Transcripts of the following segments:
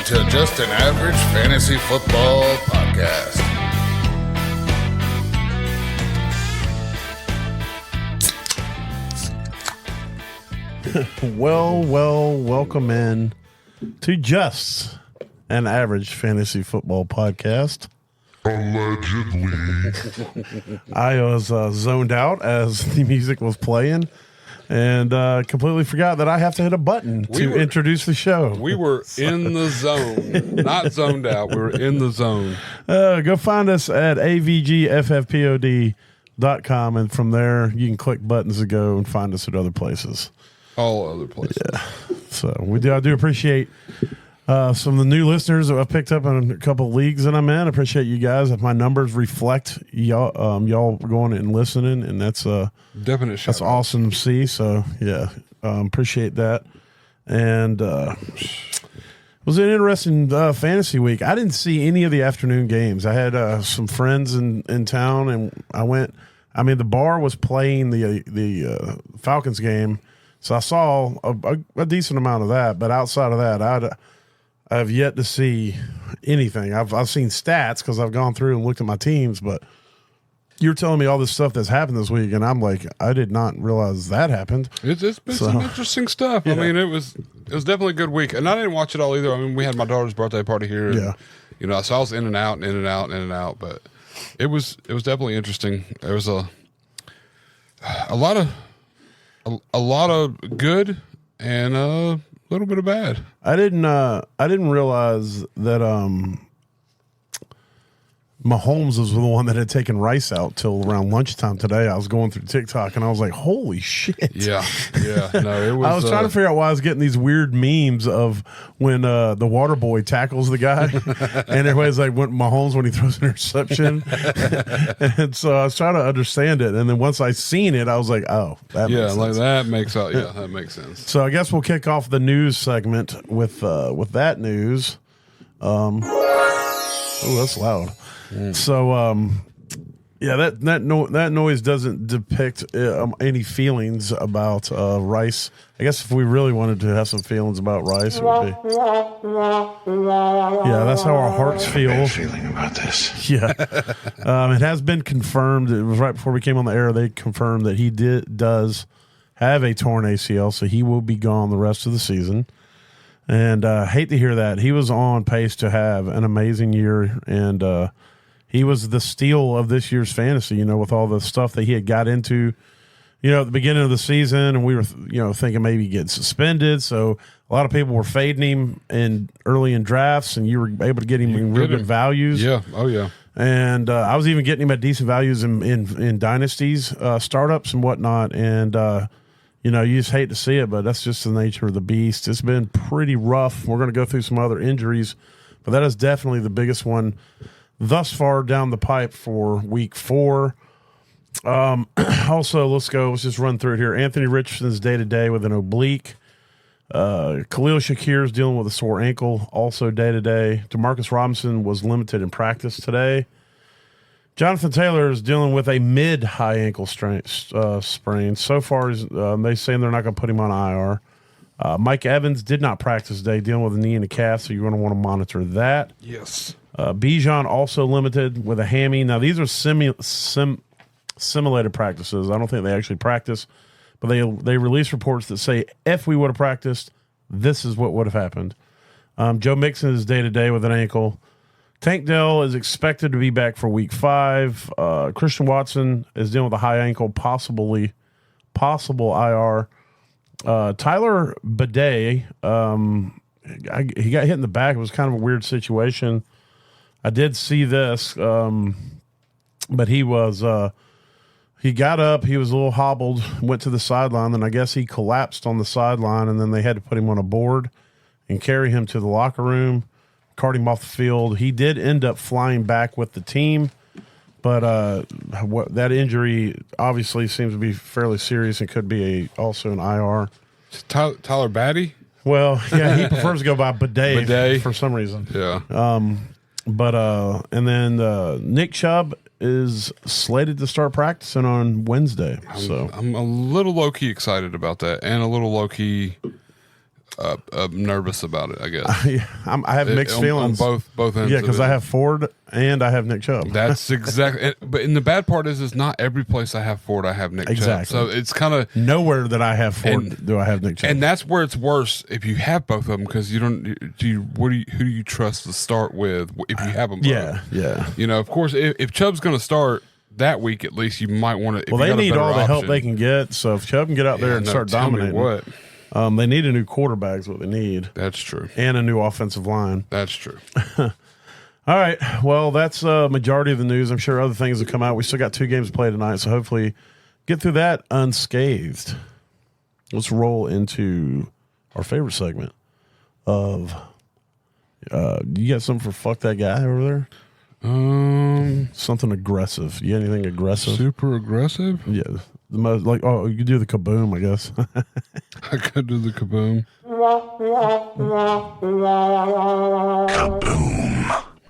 to Just an Average Fantasy Football Podcast. Welcome in to Just an Average Fantasy Football Podcast. Allegedly. I was zoned out as the music was playing and completely forgot that I have to hit a button to introduce the show. We were in the zone, not zoned out. We were in the zone. Go find us at avgffpod.com, and from there you can click buttons to go and find us at other places. All other places. Yeah. So I do appreciate some of the new listeners that I've picked up in a couple of leagues that I'm in. I appreciate you guys. If my numbers reflect y'all going and listening, and that's definite shout that's out. awesome to see. So yeah, appreciate that. And it was an interesting fantasy week. I didn't see any of the afternoon games. I had some friends in town, and I went. I mean, the bar was playing the Falcons game. So I saw a decent amount of that, but outside of that, I have yet to see anything. I've seen stats because I've gone through and looked at my teams, but you're telling me all this stuff that's happened this week, and I'm like, I did not realize that happened. It's been some interesting stuff. Yeah. I mean, it was definitely a good week, and I didn't watch it all either. I mean, we had my daughter's birthday party here, and, so I was in and out, but it was definitely interesting. There was a lot of good and a little bit of bad. I didn't realize that Mahomes was the one that had taken Rice out till around lunchtime today. I was going through TikTok and I was like, holy shit. Yeah. No, it was. I was trying to figure out why I was getting these weird memes of when the water boy tackles the guy and everybody's like, when Mahomes when he throws an interception. And so I was trying to understand it. And then once I seen it, I was like, oh, that makes sense. Like that makes out. Yeah, that makes sense. So I guess we'll kick off the news segment with that news. Oh, that's loud. So, that noise doesn't depict any feelings about Rice. I guess if we really wanted to have some feelings about Rice, it would be. Yeah, that's how our hearts feel. Bad feeling about this. Yeah, it has been confirmed. It was right before we came on the air. They confirmed that he does have a torn ACL, so he will be gone the rest of the season. And hate to hear that. He was on pace to have an amazing year, and he was the steal of this year's fantasy, with all the stuff that he had got into, at the beginning of the season, and we were, thinking maybe getting suspended. So a lot of people were fading him early in drafts, and you were able to get him in real good values. Yeah. Oh, yeah. And I was even getting him at decent values in dynasties, startups and whatnot. And, you just hate to see it, but that's just the nature of the beast. It's been pretty rough. We're going to go through some other injuries, but that is definitely the biggest one thus far down the pipe for week 4. Also, let's just run through it here. Anthony Richardson's day-to-day with an oblique. Khalil Shakir's dealing with a sore ankle, also day-to-day. Demarcus Robinson was limited in practice today. Jonathan Taylor is dealing with a mid-high ankle sprain. So far, they're saying they're not going to put him on IR. Mike Evans did not practice today, dealing with a knee and a calf, so you're going to want to monitor that. Yes. Bijan also limited with a hammy. Now, these are simulated practices. I don't think they actually practice, but they release reports that say if we would have practiced, this is what would have happened. Joe Mixon is day-to-day with an ankle. Tank Dell is expected to be back for week 5. Christian Watson is dealing with a high ankle, possible IR. Tyler Bidet, he got hit in the back. It was kind of a weird situation. I did see this, but he got up. He was a little hobbled, went to the sideline, and I guess he collapsed on the sideline, and then they had to put him on a board and carry him to the locker room, cart him off the field. He did end up flying back with the team, but that injury obviously seems to be fairly serious and could be also an IR. Tyler Batty? Well, yeah, he prefers to go by Bidet for some reason. Yeah. And then Nick Chubb is slated to start practicing on Wednesday. I'm a little low-key excited about that, and a little low-key nervous about it, I guess. I have mixed feelings on both ends. Yeah, because I have Ford and I have Nick Chubb. That's exactly. But the bad part is not every place I have Ford, I have Nick Chubb. So it's kind of nowhere that I have Ford do I have Nick Chubb. And that's where it's worse if you have both of them, because you don't. Who do you trust to start with if you have them both? Yeah. You know, of course, if Chubb's going to start that week, at least you might want to. Well, they need all the help they can get. So if Chubb can get out there and start dominating, what? They need a new quarterback is what they need. That's true. And a new offensive line. That's true. All right. Well, that's majority of the news. I'm sure other things will come out. We still got 2 games to play tonight, so hopefully get through that unscathed. Let's roll into our favorite segment of you got something for fuck that guy over there? Something aggressive. You got anything aggressive? Super aggressive? Yeah. The most you could do the kaboom, I guess. I could do the kaboom. Kaboom.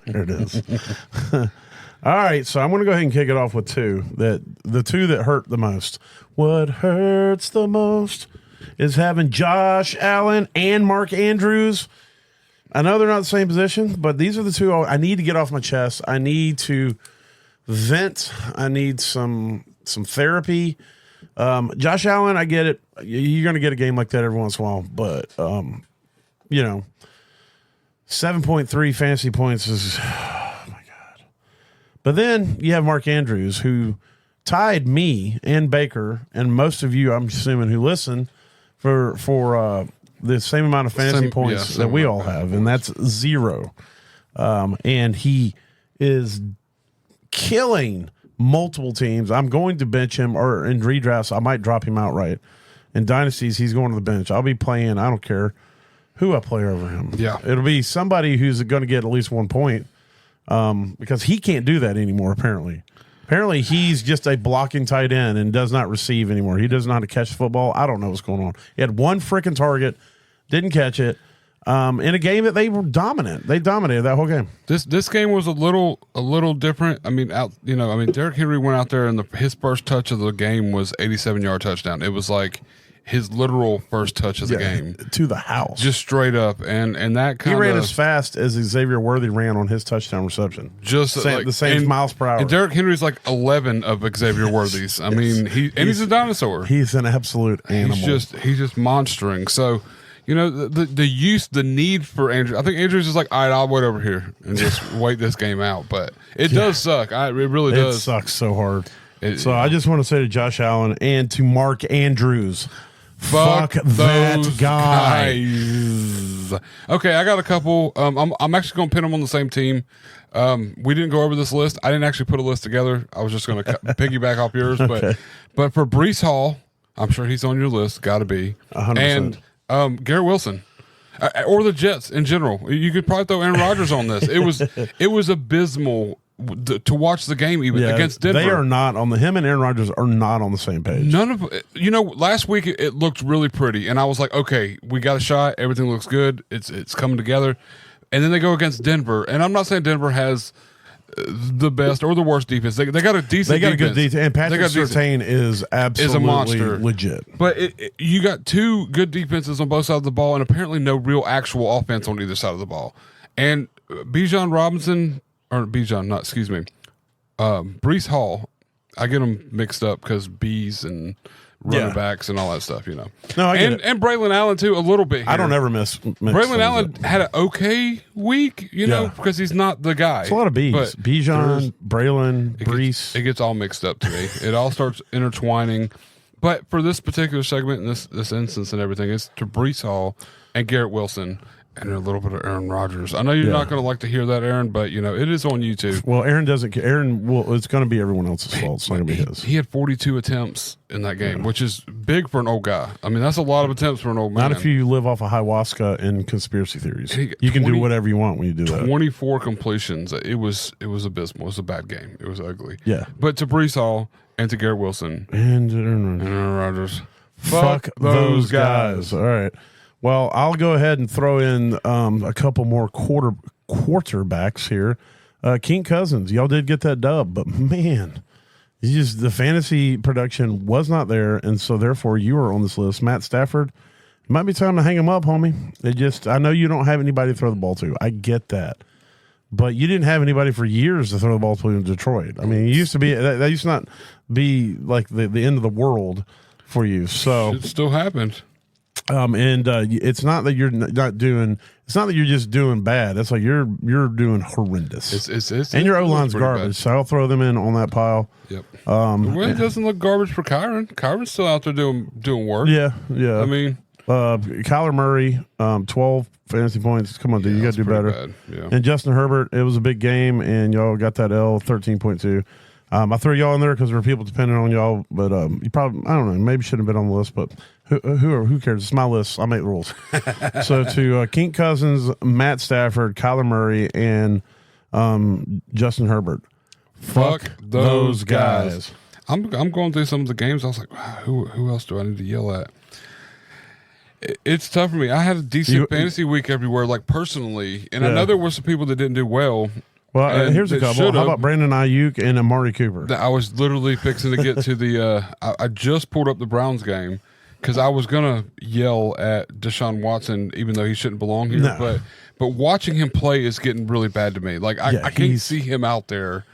There it is. All right, so I'm going to go ahead and kick it off with the two that hurt the most. What hurts the most is having Josh Allen and Mark Andrews. I know they're not the same position, but these are the two I need to get off my chest. I need to vent. I need some therapy. Josh Allen, I get it. You're going to get a game like that every once in a while, but 7.3 fantasy points is oh my god. But then you have Mark Andrews, who tied me and Baker and most of you, I'm assuming, who listen for the same amount of fantasy points that we all have, and that's 0. And he is killing multiple teams. I'm going to bench him, or in redrafts, I might drop him outright. In dynasties, he's going to the bench. I'll be playing, I don't care who I play over him. Yeah. It'll be somebody who's going to get at least 1 point because he can't do that anymore, apparently. Apparently, he's just a blocking tight end and does not receive anymore. He doesn't know how to catch the football. I don't know what's going on. He had 1 freaking target, didn't catch it. In a game that they were dominant. They dominated that whole game. This game was a little different. I mean, Derrick Henry went out there and his first touch of the game was 87-yard touchdown. It was like his literal first touch of the game to the house, just straight up, and that kind of he ran as fast as Xavier Worthy ran on his touchdown reception. Just the same miles per hour. And Derrick Henry's like 11 of Xavier Worthy's. I mean, he's a dinosaur. He's an absolute animal. He's just monstering. So. You know, the need for Andrews. I think Andrews is like, all right, I'll wait over here and just wait this game out. But it does suck. It really does. It sucks so hard. I just want to say to Josh Allen and to Mark Andrews, fuck that guy. Guys. Okay, I got a couple. I'm actually going to pin them on the same team. We didn't go over this list. I didn't actually put a list together. I was just going to piggyback off yours. Okay. But for Breece Hall, I'm sure he's on your list. Got to be. 100%. And Garrett Wilson. Or the Jets in general. You could probably throw Aaron Rodgers on this. It was abysmal to watch the game even against Denver. They are not on him and Aaron Rodgers are not on the same page. None of last week it looked really pretty, and I was like, okay, we got a shot. Everything looks good. It's coming together, and then they go against Denver, and I'm not saying Denver has the best or the worst defense. They got a decent. They got defense. a good defense, and Patrick Surtain is absolutely a monster, legit. But you got 2 good defenses on both sides of the ball, and apparently no real actual offense on either side of the ball. And Breece Hall, I get them mixed up because bees and running backs and all that stuff, No, I get it. And Braylon Allen too, a little bit. Here. I don't ever miss Braylon Allen had an okay week, because he's not the guy. It's a lot of bees. But Bijan, Braylon, Breece. It gets all mixed up to me. It all starts intertwining. But for this particular segment and this instance and everything, it's to Breece Hall and Garrett Wilson. And a little bit of Aaron Rodgers. I know you're not going to like to hear that, Aaron, but it is on YouTube. Well, Aaron doesn't care. It's going to be everyone else's fault. It's not going to be his. He had 42 attempts in that game, which is big for an old guy. I mean, that's a lot of attempts for an old man. Not if you live off of ayahuasca and conspiracy theories. You can do whatever you want when you do that. 24 completions. It was abysmal. It was a bad game. It was ugly. Yeah. But to Breece Hall and to Garrett Wilson and Aaron Rodgers, fuck those guys. All right. Well, I'll go ahead and throw in a couple more quarterbacks here. King Cousins, y'all did get that dub, but man, the fantasy production was not there, and so therefore you are on this list. Matt Stafford might be time to hang him up, homie. I know you don't have anybody to throw the ball to. I get that. But you didn't have anybody for years to throw the ball to in Detroit. I mean, it used to be that used to not be like the end of the world for you. So it still happened. It's not that you're not doing. It's not that you're just doing bad. It's like you're doing horrendous. And your O line's garbage. Bad. So I'll throw them in on that pile. Yep. Well, it doesn't look garbage for Kyron. Kyron's still out there doing work. Yeah. I mean, Kyler Murray, 12 fantasy points. Come on, dude, you got to do better. Yeah. And Justin Herbert, it was a big game, and y'all got that L, 13.2. I threw y'all in there because there were people depending on y'all, but you probably, I don't know, maybe shouldn't have been on the list, but who cares? It's my list. I make the rules. So to Kink Cousins, Matt Stafford, Kyler Murray, and Justin Herbert. Fuck those guys. I'm going through some of the games. I was like, wow, who else do I need to yell at? It's tough for me. I had a decent fantasy week everywhere, like personally, and I know there were some people that didn't do well. Well, here's a couple. How about Brandon Ayuk and Amari Cooper? I was literally fixing to get to the I just pulled up the Browns game because I was going to yell at Deshaun Watson, even though he shouldn't belong here. No. But watching him play is getting really bad to me. Like, I can't see him out there.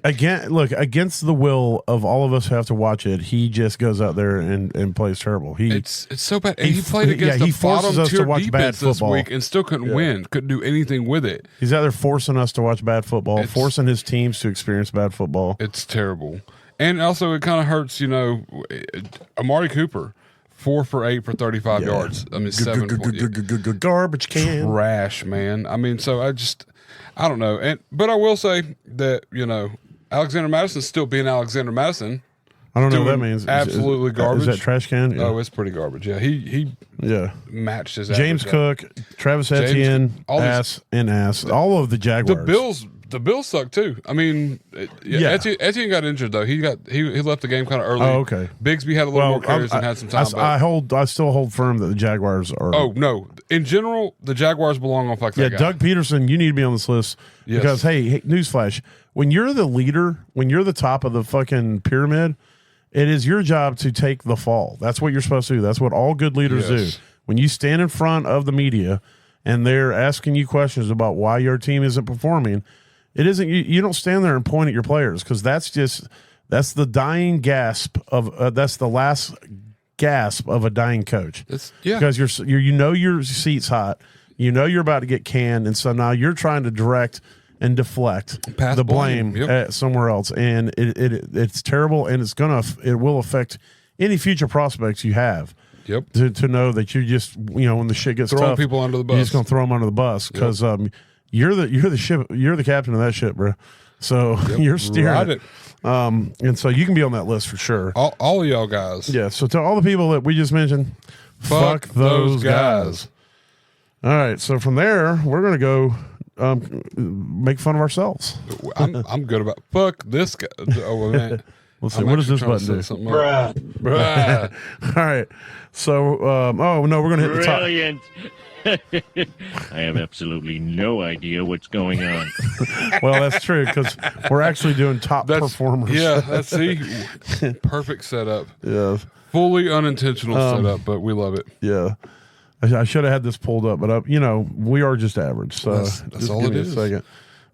Against the will of all of us who have to watch it, he just goes out there and plays terrible. It's so bad. And he played against the bottom tier defense this week and still couldn't win. Couldn't do anything with it. He's out there forcing us to watch bad football, forcing his teams to experience bad football. It's terrible. And also, it kind of hurts, Amari Cooper, 4 for 8 for 35 yards. I mean, 7 garbage can. Trash, man. I mean, so I don't know. But I will say that, Alexander Madison's still being Alexander Madison. I don't know what that means. Absolutely garbage. Is that trash can? Yeah. Oh, it's pretty garbage. Yeah, he matched his James Cook, Travis Etienne, ass. All of the Jaguars. The Bills suck too. I mean, Etienne got injured though. He left the game kind of early. Oh, okay. Bigsby had a little more carries and had some time. I still hold firm that the Jaguars are. Oh no! In general, the Jaguars belong on Flex. Yeah, Doug Peterson, you need to be on this list because hey, newsflash: when you're the leader, when you're the top of the fucking pyramid, it is your job to take the fall. That's what you're supposed to do. That's what all good leaders do. When you stand in front of the media and they're asking you questions about why your team isn't performing. It isn't you don't stand there and point at your players because that's the dying gasp of that's the last gasp of a dying coach. Because your seat's hot, you're about to get canned, and so now you're trying to direct and deflect the blame at somewhere else, and it's terrible, and it will affect any future prospects you have. Yep. To know that you just when the shit gets throwing tough, people under the bus, you're just gonna throw them under the bus because you're the captain of that ship, bro. So you're steering it. And so you can be on that list for sure. All of y'all guys. Yeah. So to all the people that we just mentioned, fuck those guys. All right. So from there, we're gonna go make fun of ourselves. I'm good about fuck this guy. Oh man. Let's see. What does this button do? Bruh. All right. So, we're going to hit the top. Brilliant. I have absolutely no idea what's going on. Well, that's true because we're actually doing top performers. Yeah, that's perfect setup. Yeah. Fully unintentional setup, but we love it. Yeah. I should have had this pulled up, but we are just average. So that's all it is. Second.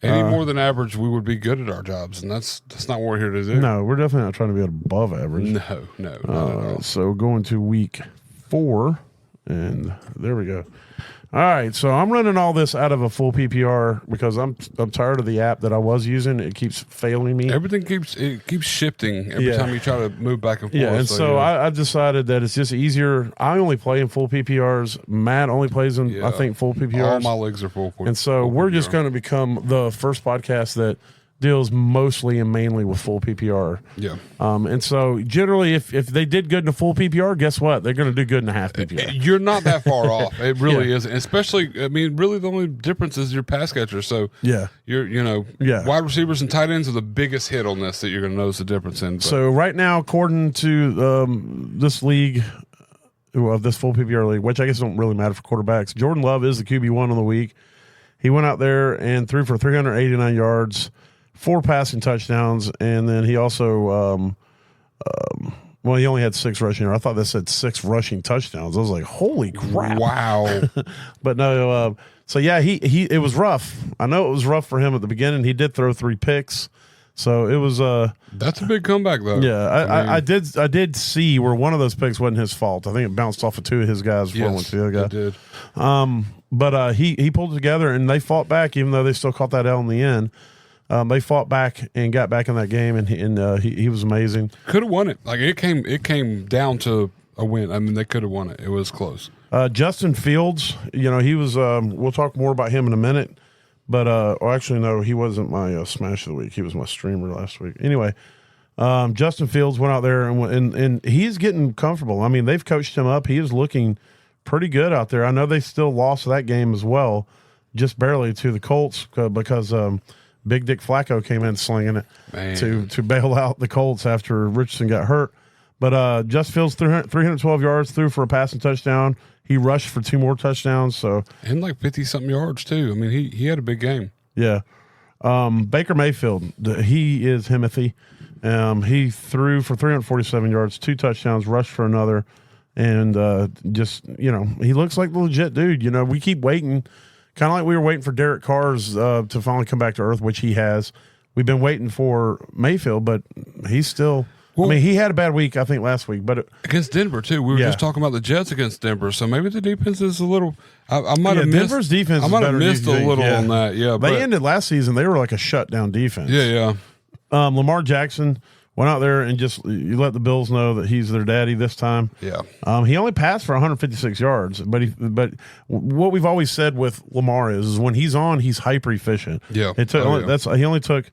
Any more than average, we would be good at our jobs, and that's not what we're here to do. No, we're definitely not trying to be above average. No, not at all. So going to week 4, and there we go. All right, so I'm running all this out of a full PPR because I'm tired of the app that I was using. It keeps failing me. Everything keeps shifting every time you try to move back and forth. Yeah, and so I decided that it's just easier. I only play in full PPRs. Matt only plays in, I think, full PPRs. All my legs are full. And so we're just going to become the first podcast that deals mostly and mainly with full PPR. Yeah. And so generally, if they did good in a full PPR, guess what? They're going to do good in a half PPR. You're not that far off. It really isn't. Especially, I mean, really the only difference is your pass catcher. So you're, wide receivers and tight ends are the biggest hit on this that you're going to notice the difference in. But. So right now, according to this league, of this full PPR league, which I guess don't really matter for quarterbacks, Jordan Love is the QB1 of the week. He went out there and threw for 389 yards. 4 passing touchdowns, and then he also Well, he only had 6 rushing yards. I thought that said 6 rushing touchdowns. I was like, holy crap. Wow. But no, so yeah, it was rough. I know it was rough for him at the beginning. He did throw 3 picks. So it was that's a big comeback though. Yeah, I did see where one of those picks wasn't his fault. I think it bounced off of 2 of his guys before it went to the other guy. It did. But he pulled it together and they fought back, even though they still caught that L in the end. They fought back and got back in that game, and he was amazing. Could have won it. Like it came down to a win. I mean, they could have won it. It was close. Justin Fields, he was. We'll talk more about him in a minute. But actually, no, he wasn't my smash of the week. He was my streamer last week. Anyway, Justin Fields went out there and he's getting comfortable. I mean, they've coached him up. He is looking pretty good out there. I know they still lost that game as well, just barely to the Colts because Big Dick Flacco came in slinging it to bail out the Colts after Richardson got hurt. But Justin Fields 312 yards, threw for a passing touchdown. He rushed for 2 more touchdowns. And like 50-something yards, too. I mean, he had a big game. Yeah. Baker Mayfield, he is Himothy. He threw for 347 yards, 2 touchdowns, rushed for another. And he looks like the legit dude. We keep waiting, kind of like we were waiting for Derek Carr's to finally come back to earth, which he has. We've been waiting for Mayfield, but he's still – I mean, he had a bad week, I think, last week. But against Denver, too. We were just talking about the Jets against Denver, so maybe the defense is a little I might have missed. Denver's defense I might have missed a little on that, yeah. They ended last season. They were like a shutdown defense. Yeah. Lamar Jackson went out there and just you let the Bills know that he's their daddy this time. Yeah. He only passed for 156 yards, but what we've always said with Lamar is when he's on, he's hyper efficient. Yeah. He only took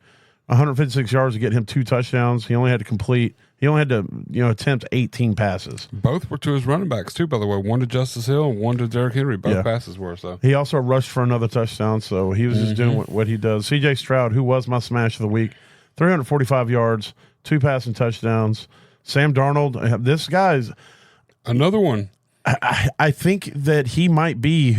156 yards to get him 2 touchdowns. He only had to attempt 18 passes. Both were to his running backs too, by the way. One to Justice Hill and one to Derrick Henry. Both passes were so. He also rushed for another touchdown, so he was just doing what he does. CJ Stroud, who was my smash of the week, 345 yards, 2 passing touchdowns. Sam Darnold, this guy's another one. I think that he might be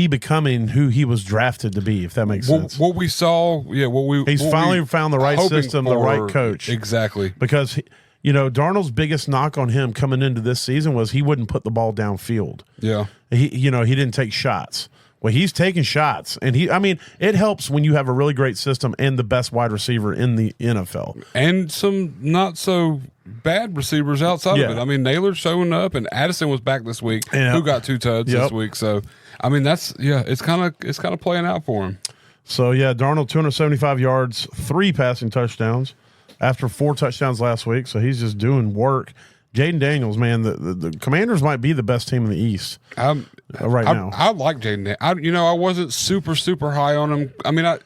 becoming who he was drafted to be, if that makes sense. What we saw, he's finally found the right system, the right coach. Exactly. Because, Darnold's biggest knock on him coming into this season was he wouldn't put the ball downfield. Yeah. He didn't take shots. Well, he's taking shots. And it helps when you have a really great system and the best wide receiver in the NFL. And some not so bad receivers outside of it. I mean, Naylor's showing up, and Addison was back this week, who got 2 tuds this week. So, I mean, it's kind of playing out for him. So, Darnold, 275 yards, 3 passing touchdowns after 4 touchdowns last week. So, he's just doing work. Jaden Daniels, man, the Commanders might be the best team in the East now. I like Jaden. I wasn't super, super high on him. I mean, I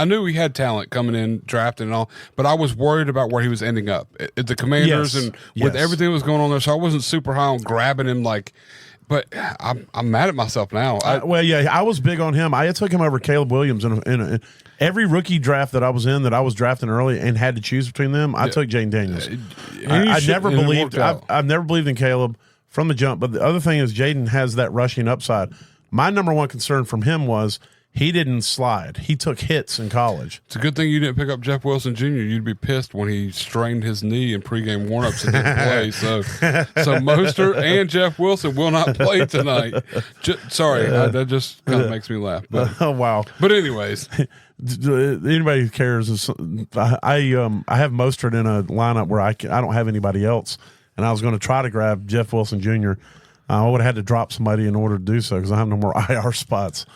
knew he had talent coming in, drafting and all, but I was worried about where he was ending up at the Commanders with everything that was going on there. So I wasn't super high on grabbing him But I'm mad at myself now. I was big on him. I took him over Caleb Williams in every rookie draft that I was in that I was drafting early and had to choose between them. I took Jaden Daniels. I've never believed in Caleb from the jump. But the other thing is Jaden has that rushing upside. My number one concern from him was he didn't slide. He took hits in college. It's a good thing you didn't pick up Jeff Wilson Jr. You'd be pissed when he strained his knee in pregame warmups and didn't play. So Mostert and Jeff Wilson will not play tonight. That just kind of makes me laugh. But, oh wow! But anyways, anybody who cares is I have Mostert in a lineup where I don't have anybody else, and I was going to try to grab Jeff Wilson Jr. I would have had to drop somebody in order to do so because I have no more IR spots.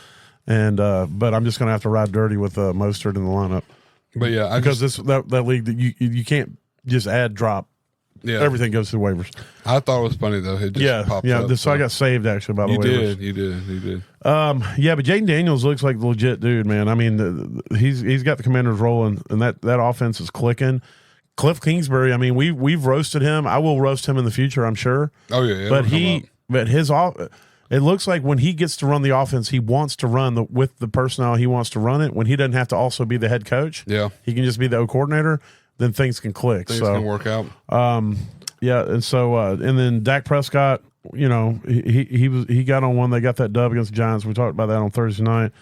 And but I'm just going to have to ride dirty with Mostert in the lineup. But yeah, because that league that you can't just add drop. Yeah, everything goes through waivers. I thought it was funny though. It just popped up. So I got saved actually by the waivers. You did. But Jaden Daniels looks like the legit dude, man. I mean, he's got the Commanders rolling, and that offense is clicking. Cliff Kingsbury, I mean, we've roasted him. I will roast him in the future, I'm sure. Oh yeah. But his it looks like when he gets to run the offense, he wants to run with the personnel he wants to run it. When he doesn't have to also be the head coach, he can just be the O coordinator. Then things can click. Things can work out. And then Dak Prescott, he got on one. They got that dub against the Giants. We talked about that on Thursday night.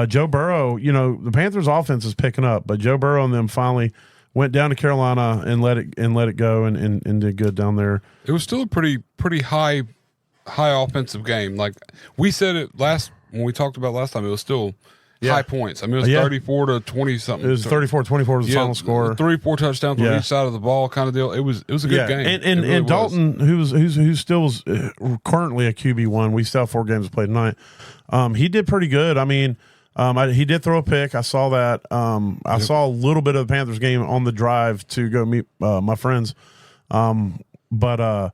Joe Burrow, the Panthers' offense is picking up, but Joe Burrow and them finally went down to Carolina and let it go and did good down there. It was still a pretty high offensive game. Like we said it when we talked about last time, it was still high points. I mean, it was 34 to 20 something. It was 34-24 was the final score. 3-4 touchdowns on each side of the ball, kind of deal. It was a good game. And really Dalton, who still is currently a QB1. We still have 4 games to play tonight. He did pretty good. I mean, he did throw a pick. I saw that. I saw a little bit of the Panthers game on the drive to go meet my friends. But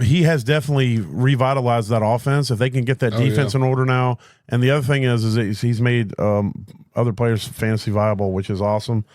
he has definitely revitalized that offense. If they can get that defense in order now, and the other thing is he's made other players fantasy viable, which is awesome.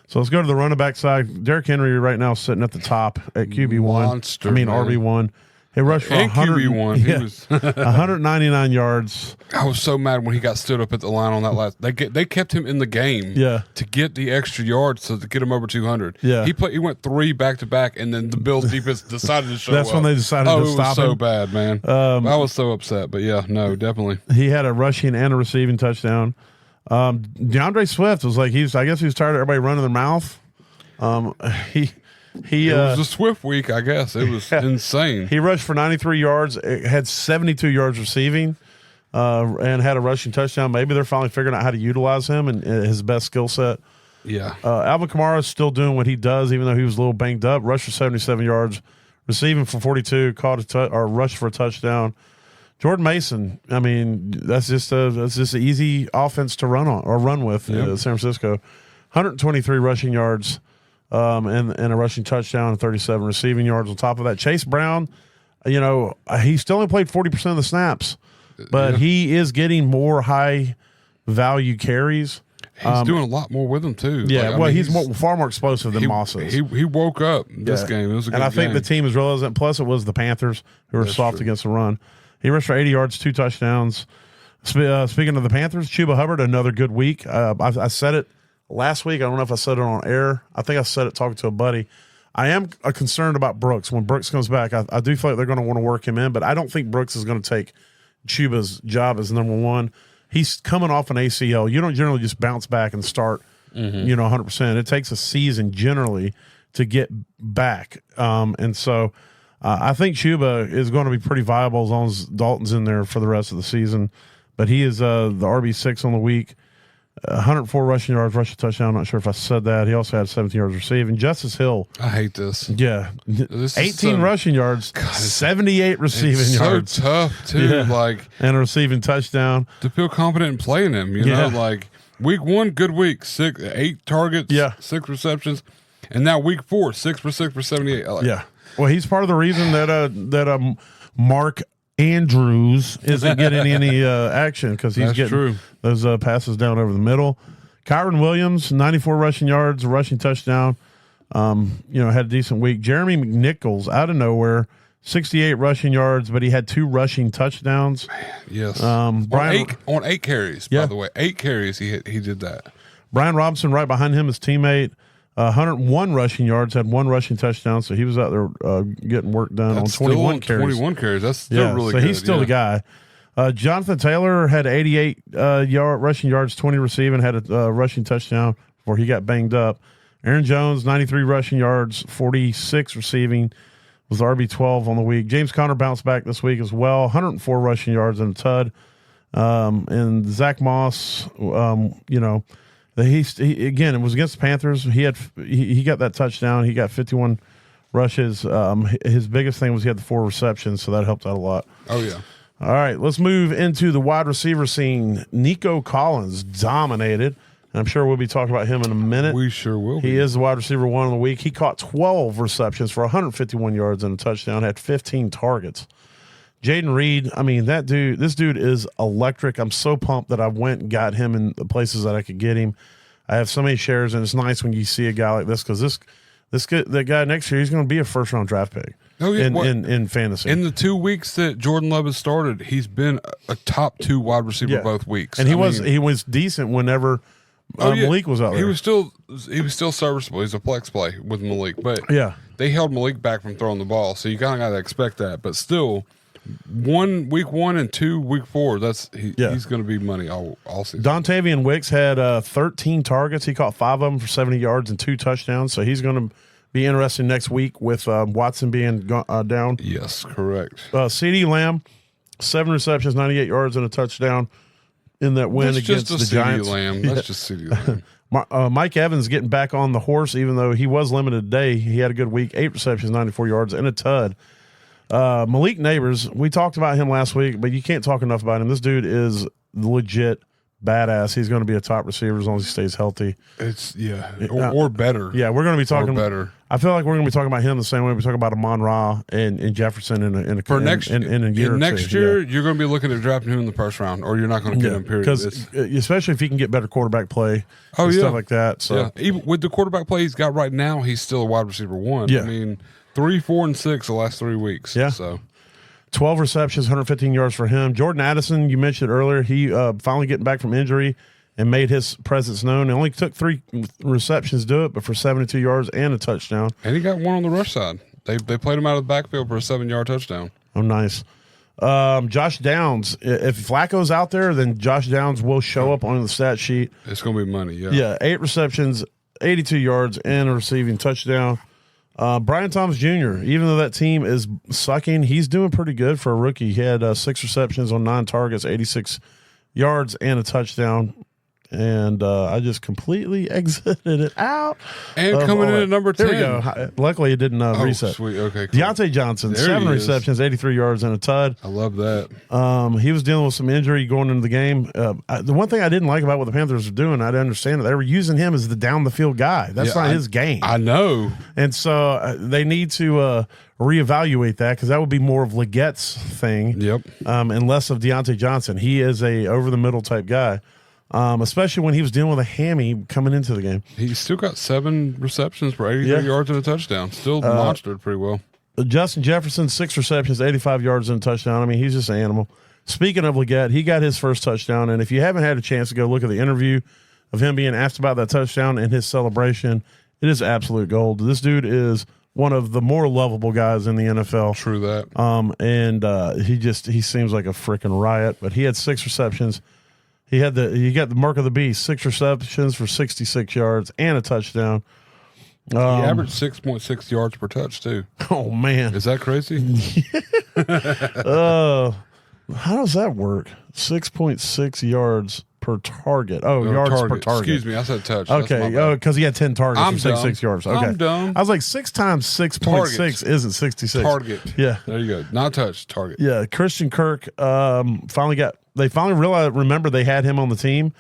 So let's go to the running back side. Derrick Henry right now sitting at the top at QB1. RB1. He rushed for QB1. He was 199 yards. I was so mad when he got stood up at the line on that last. They kept him in the game. To get the extra yards to get him over 200. He went 3 back to back, and then the Bills defense decided to show up. That's when they decided to stop him. It was so bad, man. I was so upset, but definitely. He had a rushing and a receiving touchdown. DeAndre Swift was like I guess he was tired of everybody running their mouth. It was a Swift week, I guess. It was insane. He rushed for 93 yards, had 72 yards receiving, and had a rushing touchdown. Maybe they're finally figuring out how to utilize him and his best skill set. Alvin Kamara is still doing what he does, even though he was a little banged up. Rushed for 77 yards, receiving for 42, rushed for a touchdown. Jordan Mason, I mean, that's just an easy offense to run with. San Francisco, 123 rushing yards. And a rushing touchdown and 37 receiving yards on top of that. Chase Brown, he still only played 40% of the snaps, but he is getting more high value carries. He's doing a lot more with them too. He's far more explosive than Moss is. He woke up this game. It was a good game. And I think the team is realizing. Plus, it was the Panthers who were soft against the run. He rushed for 80 yards, 2 touchdowns. Speaking of the Panthers, Chuba Hubbard, another good week. I said it last week. I don't know if I said it on air. I think I said it talking to a buddy. I am concerned about Brooks. When Brooks comes back, I do feel like they're going to want to work him in, but I don't think Brooks is going to take Chuba's job as number one. He's coming off an ACL. You don't generally just bounce back and start, 100%. It takes a season generally to get back. And so I think Chuba is going to be pretty viable as long as Dalton's in there for the rest of the season. But he is the RB6 on the week. 104 rushing yards, rushing touchdown. I'm not sure if I said that. He also had 17 yards receiving. Justice Hill. I hate this. Yeah. 18 rushing yards, 78 receiving yards. So tough, too. And a receiving touchdown. To feel confident in playing him, you know, week 1, good week. 8 targets, 6 receptions. And now week 4, 6 for 78. Well, he's part of the reason that Mark Andrews isn't getting any action because he's getting those passes down over the middle. Kyron Williams, 94 rushing yards, a rushing touchdown. Had a decent week. Jeremy McNichols, out of nowhere, 68 rushing yards, but he had 2 rushing touchdowns. Man, yes. On 8 carries, by the way. 8 carries, he did that. Brian Robinson right behind him, his teammate. 101 rushing yards, had 1 rushing touchdown, so he was out there getting work done on 21 carries. 21 carries, that's still really good. So he's still the guy. Jonathan Taylor had 88 rushing yards, 20 receiving, had a rushing touchdown before he got banged up. Aaron Jones, 93 rushing yards, 46 receiving, was RB12 on the week. James Conner bounced back this week as well, 104 rushing yards and a tud. And Zach Moss, again, it was against the Panthers. He got that touchdown. He got 51 rushes. His biggest thing was he had the 4 receptions, so that helped out a lot. Oh, yeah. All right, let's move into the wide receiver scene. Nico Collins dominated, and I'm sure we'll be talking about him in a minute. We sure will. He is the wide receiver 1 of the week. He caught 12 receptions for 151 yards and a touchdown, had 15 targets. Jaden Reed, I mean, this dude is electric. I'm so pumped that I went and got him in the places that I could get him. I have so many shares, and it's nice when you see a guy like this because the guy next year, he's going to be a first-round draft pick in fantasy. In the 2 weeks that Jordan Love has started, he's been a top 2 wide receiver both weeks. And he was decent whenever Malik was out there. He was still serviceable. He's a flex play with Malik, but they held Malik back from throwing the ball, so you kind of got to expect that. But still, week 1 and 2 week 4. He's going to be money all season. Dontavian Wicks had 13 targets. He caught 5 of them for 70 yards and 2 touchdowns. So he's going to be interesting next week with Watson being down. Yes, correct. CeeDee Lamb, 7 receptions, 98 yards and a touchdown in that win against the Giants. That's just CeeDee Lamb. Mike Evans getting back on the horse, even though he was limited today. He had a good week, 8 receptions, 94 yards, and a tud. Malik Neighbors, we talked about him last week, but you can't talk enough about him. This dude is legit badass. He's going to be a top receiver as long as he stays healthy. Or better. Yeah, we're going to be talking better. I feel like we're going to be talking about him the same way we talk about Amon Ra and Jefferson in a year. Next year, you're going to be looking at drafting him in the first round, or you're not going to get him. Period. Because especially if he can get better quarterback play, stuff like that. So even with the quarterback play he's got right now, he's still a wide receiver 1. Yeah. I mean, 3, 4, and 6 the last 3 weeks. Yeah. So 12 receptions, 115 yards for him. Jordan Addison, you mentioned earlier, he finally getting back from injury and made his presence known. It only took 3 receptions to do it, but for 72 yards and a touchdown. And he got 1 on the rush side. They played him out of the backfield for a 7-yard touchdown. Oh, nice. Josh Downs, if Flacco's out there, then Josh Downs will show up on the stat sheet. It's going to be money, yeah. Yeah, 8 receptions, 82 yards, and a receiving touchdown. Brian Thomas Jr., even though that team is sucking, he's doing pretty good for a rookie. He had 6 receptions on 9 targets, 86 yards, and a touchdown. And I just completely exited it out. And coming in at number 10. There we go. Luckily, it didn't reset. Sweet. Okay, cool. Deontay Johnson, 7 receptions, 83 yards, and a tud. I love that. He was dealing with some injury going into the game. The one thing I didn't like about what the Panthers were doing, I didn't understand it. They were using him as the down-the-field guy. That's not his game. I know. And so they need to reevaluate that because that would be more of Legette's thing. Yep. And less of Deontay Johnson. He is a over-the-middle type guy. Especially when he was dealing with a hammy coming into the game. He's still got 7 receptions for 83 yards and a touchdown. Still monstered pretty well. Justin Jefferson, 6 receptions, 85 yards and a touchdown. I mean, he's just an animal. Speaking of Legette, he got his first touchdown. And if you haven't had a chance to go look at the interview of him being asked about that touchdown and his celebration, it is absolute gold. This dude is one of the more lovable guys in the NFL. True that. And he seems like a freaking riot. But he had 6 receptions. He got the mark of the beast, 6 receptions for 66 yards and a touchdown. He averaged 6.6 yards per touch too. Oh man, is that crazy? How does that work? 6.6 yards per target. Yards per target. Excuse me, I said touch. Okay, because he had 10 targets for 66 yards. Okay, I'm dumb. I was like 6 times 6.6 isn't 66. Target. Yeah, there you go. Not touch. Target. Yeah, Christian Kirk They finally remember they had him on the team.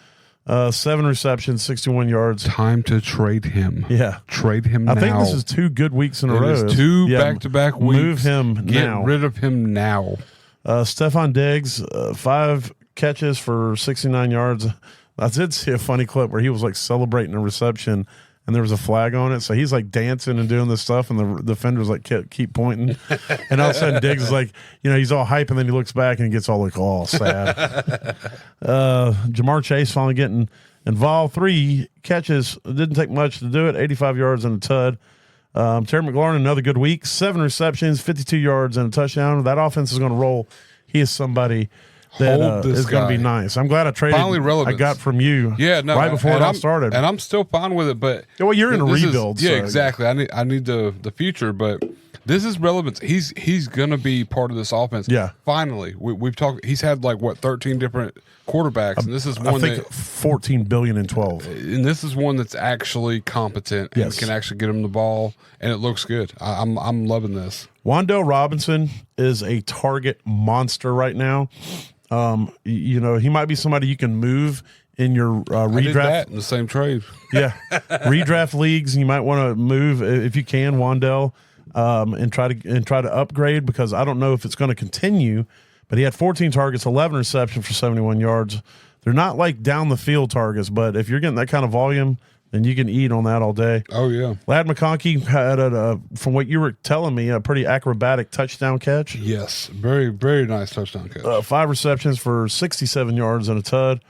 7 receptions, 61 yards. Time to trade him. Yeah. Trade him now. I think this is 2 good weeks in a row. It is 2 back-to-back weeks. Move him now. Get rid of him now. Stephon Diggs, 5 catches for 69 yards. I did see a funny clip where he was like celebrating a reception and there was a flag on it. So he's like dancing and doing this stuff, and the defenders like keep pointing. And all of a sudden Diggs is like, he's all hype, and then he looks back and he gets all sad. Jamar Chase finally getting involved. 3 catches. It didn't take much to do it. 85 yards and a tud. Terry McLaurin, another good week. 7 receptions, 52 yards and a touchdown. That offense is going to roll. He is somebody that is going to be nice. I'm glad I traded. I got from you. Yeah, no, right before it all started, and I'm still fine with it. But you're in a rebuild. Yeah, exactly. I need the future, but this is relevance. He's going to be part of this offense. Yeah, finally, we've talked. He's had 13 different quarterbacks, and this is one. I think 14 billion in 12. And this is one that's actually competent and can actually get him the ball, and it looks good. I'm loving this. Wan'Dale Robinson is a target monster right now. He might be somebody you can move in your redraft. I did that in the same trade. Yeah, redraft leagues. You might want to move if you can, Wan'Dale, and try to upgrade, because I don't know if it's going to continue. But he had 14 targets, 11 receptions for 71 yards. They're not like down the field targets, but if you're getting that kind of volume, then you can eat on that all day. Oh, yeah. Ladd McConkey had, from what you were telling me, a pretty acrobatic touchdown catch. Yes. Very, very nice touchdown catch. 5 receptions for 67 yards and a tud.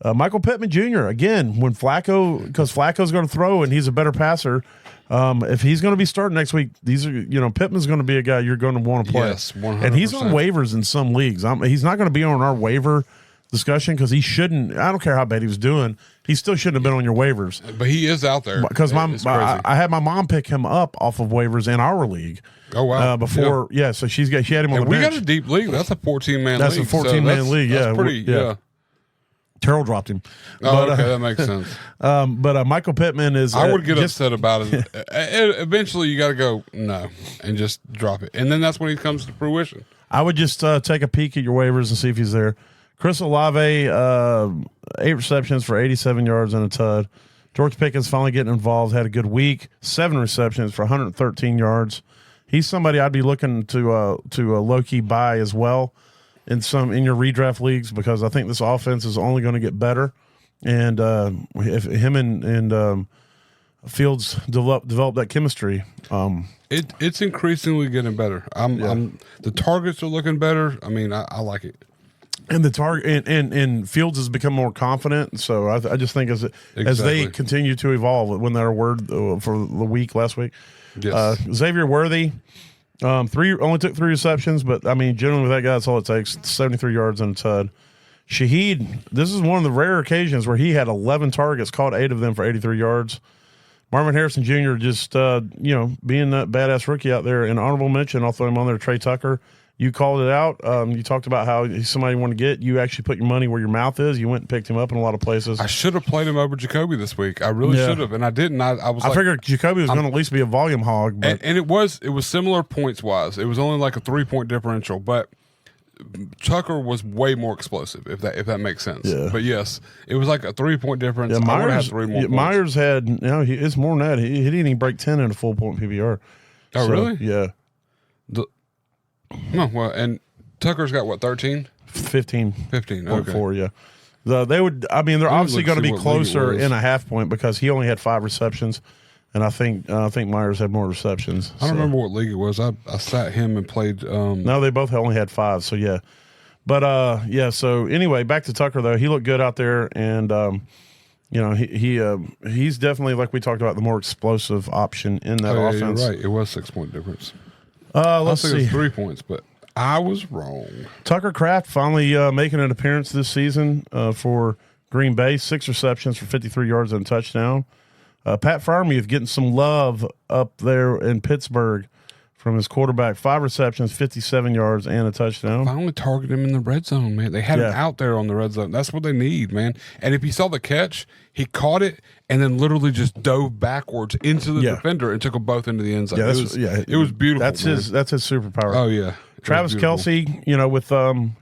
Michael Pittman Jr., again, when because Flacco's going to throw and he's a better passer, if he's going to be starting next week, Pittman's going to be a guy you're going to want to play. Yes, 100%. And he's on waivers in some leagues. He's not going to be on our waiver discussion because he shouldn't. I don't care how bad he was doing. He still shouldn't have been on your waivers. But he is out there. Because I had my mom pick him up off of waivers in our league. Oh, wow. So she had him on the bench. We got a deep league. That's a 14-man league. That's a 14-man league, yeah. That's pretty, yeah. Terrell dropped him. Okay, that makes sense. But Michael Pittman is. I would get upset about it. Eventually, you got to go no and just drop it, and then that's when he comes to fruition. I would just take a peek at your waivers and see if he's there. Chris Olave, 8 receptions for 87 yards and a tud. George Pickens finally getting involved. Had a good week. 7 receptions for 113 yards. He's somebody I'd be looking to low key buy as well in your redraft leagues because I think this offense is only going to get better. And if him and Fields develop that chemistry, it's increasingly getting better. The targets are looking better. I mean, I like it. And the target and Fields has become more confident. So I just think as they continue to evolve, when that word for the week last week, yes. Xavier Worthy, only took 3 receptions, but I mean generally with that guy, that's all it takes. 73 yards and a tud. Shaheed, this is one of the rare occasions where he had 11 targets, caught 8 of them for 83 yards. Marvin Harrison Jr. just being that badass rookie out there. An honorable mention, I'll throw him on there. Trey Tucker. You called it out. You talked about how he's somebody you want to get. You actually put your money where your mouth is. You went and picked him up in a lot of places. I should have played him over Jacoby this week. I really should have, and I didn't. I figured Jacoby was going to at least be a volume hog. But. And it was similar points wise. It was only like a 3-point differential, but Tucker was way more explosive. If that makes sense. Yeah. But yes, it was like a 3-point difference. Yeah, I would have had 3 more. Myers had it's more than that. He didn't even break 10 in a full point PBR. Oh really? Yeah. And Tucker's got what, 13? 15. 15, okay. 4, yeah. They're obviously going to be closer in a half point because he only had 5 receptions, and I think Myers had more receptions. I don't remember what league it was. I sat him and played. No, they both only had 5, so yeah. But, so anyway, back to Tucker, though. He looked good out there, and, he's definitely, like we talked about, the more explosive option in that offense. You're right. It was 6-point difference. Let's see. It was 3 points, but I was wrong. Tucker Kraft finally making an appearance this season for Green Bay. 6 receptions for 53 yards and a touchdown. Pat Freiermuth getting some love up there in Pittsburgh from his quarterback. 5 receptions, 57 yards, and a touchdown. Finally targeted him in the red zone, man. They had him out there on the red zone. That's what they need, man. And if you saw the catch, he caught it and then literally just dove backwards into the defender and took them both into the end zone. Yeah, it was beautiful. That's his superpower. Oh yeah. Travis Kelce, with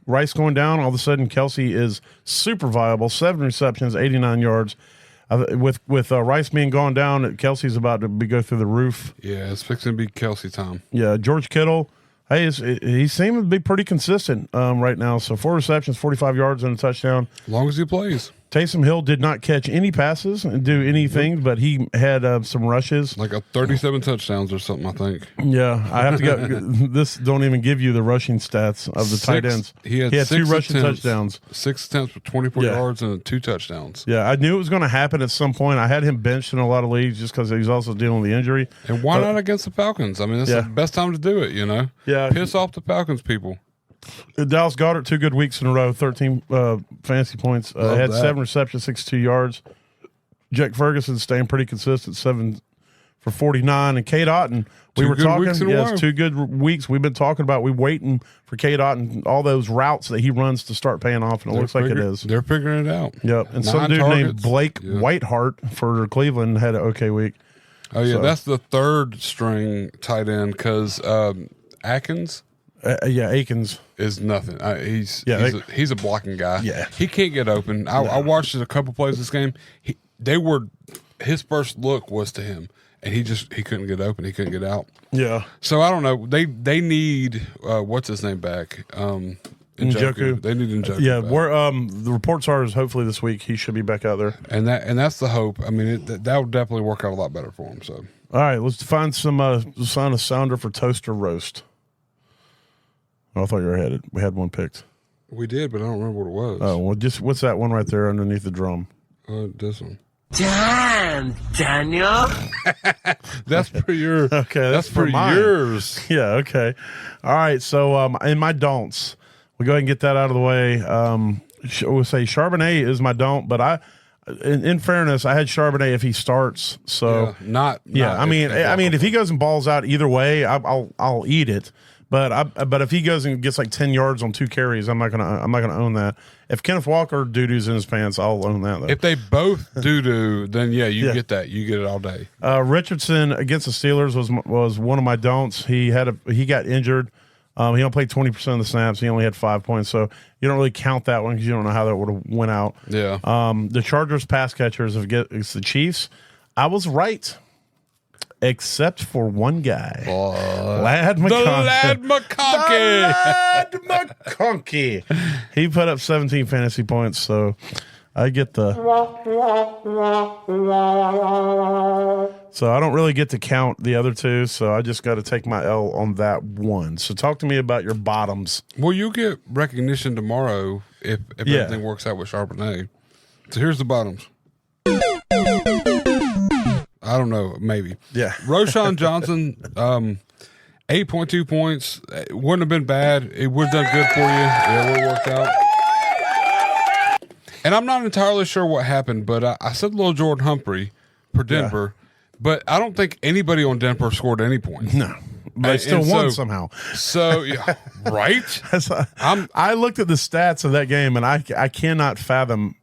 Rice going down, all of a sudden Kelce is super viable. 7 receptions, 89 yards. With Rice being gone down, Kelsey's about to go through the roof. Yeah, it's fixing to be Kelsey time. Yeah, George Kittle, he seems to be pretty consistent right now. So 4 receptions, 45 yards, and a touchdown. As long as he plays. Taysom Hill did not catch any passes and do anything, but he had some rushes. Like a 37 touchdowns or something, I think. Yeah, I have to go. This don't even give you the rushing stats of the tight ends. He had 2 rushing touchdowns. 6 attempts for 24 yards and 2 touchdowns. Yeah, I knew it was going to happen at some point. I had him benched in a lot of leagues just because he was also dealing with the injury. And why not against the Falcons? I mean, that's the best time to do it, Yeah. Piss off the Falcons people. Dallas Goedert, 2 good weeks in a row, 13 fantasy points. Had 7 receptions, 62 yards. Jake Ferguson staying pretty consistent, 7 for 49. And Cade Otton, we were talking. Yes, 2 good weeks. We've been talking about waiting for Cade Otton, all those routes that he runs to start paying off, and it looks like it is. They're figuring it out. Yep. And some dude named Blake Whitehart for Cleveland had an okay week. Oh, yeah, that's the 3rd string tight end because Akins. Akins is nothing. He's a blocking guy. Yeah, he can't get open. I watched a couple plays this game. His first look was to him, and he couldn't get open. He couldn't get out. Yeah. So I don't know. They need what's his name back. Njoku. They need Njoku. Yeah. Back. The reports are hopefully this week he should be back out there, and that's the hope. I mean, that would definitely work out a lot better for him. So all right, let's find a sounder for toast or roast. Oh, I thought you were headed. We had one picked. We did, but I don't remember what it was. Oh, well, just what's that one right there underneath the drum? This one. Damn, Daniel. That's for your. Okay, that's for mine. yours. Yeah, okay. All right, so in my don'ts, we'll go ahead and get that out of the way. We'll say Charbonnet is my don't, but in fairness, I had Charbonnet if he starts. So not I mean, if he goes and balls out either way, I'll eat it. But if he goes and gets like 10 yards on 2 carries, I'm not gonna own that. If Kenneth Walker doo-doo's in his pants, I'll own that though. If they both doo-doo, then you get that. You get it all day. Richardson against the Steelers was one of my don'ts. He got injured. He only played 20% of the snaps. He only had 5 points, so you don't really count that one because you don't know how that would have went out. Yeah. The Chargers pass catchers against the Chiefs. I was right, except for one guy, Lad McConkey. The Lad McConkey. Lad McConkey. He put up 17 fantasy points, so I get the. So I don't really get to count the other two, so I just got to take my L on that one. So talk to me about your bottoms. Well, you'll get recognition tomorrow if everything works out with Charbonnet. So here's the bottoms. I don't know, maybe. Yeah. Roshan Johnson, 8.2 points. It wouldn't have been bad. It would have done good for you. Yeah, it would have worked out. And I'm not entirely sure what happened, but I said little Jordan Humphrey for Denver, but I don't think anybody on Denver scored any points. No. They still won somehow. So, yeah, right? I looked at the stats of that game, and I cannot fathom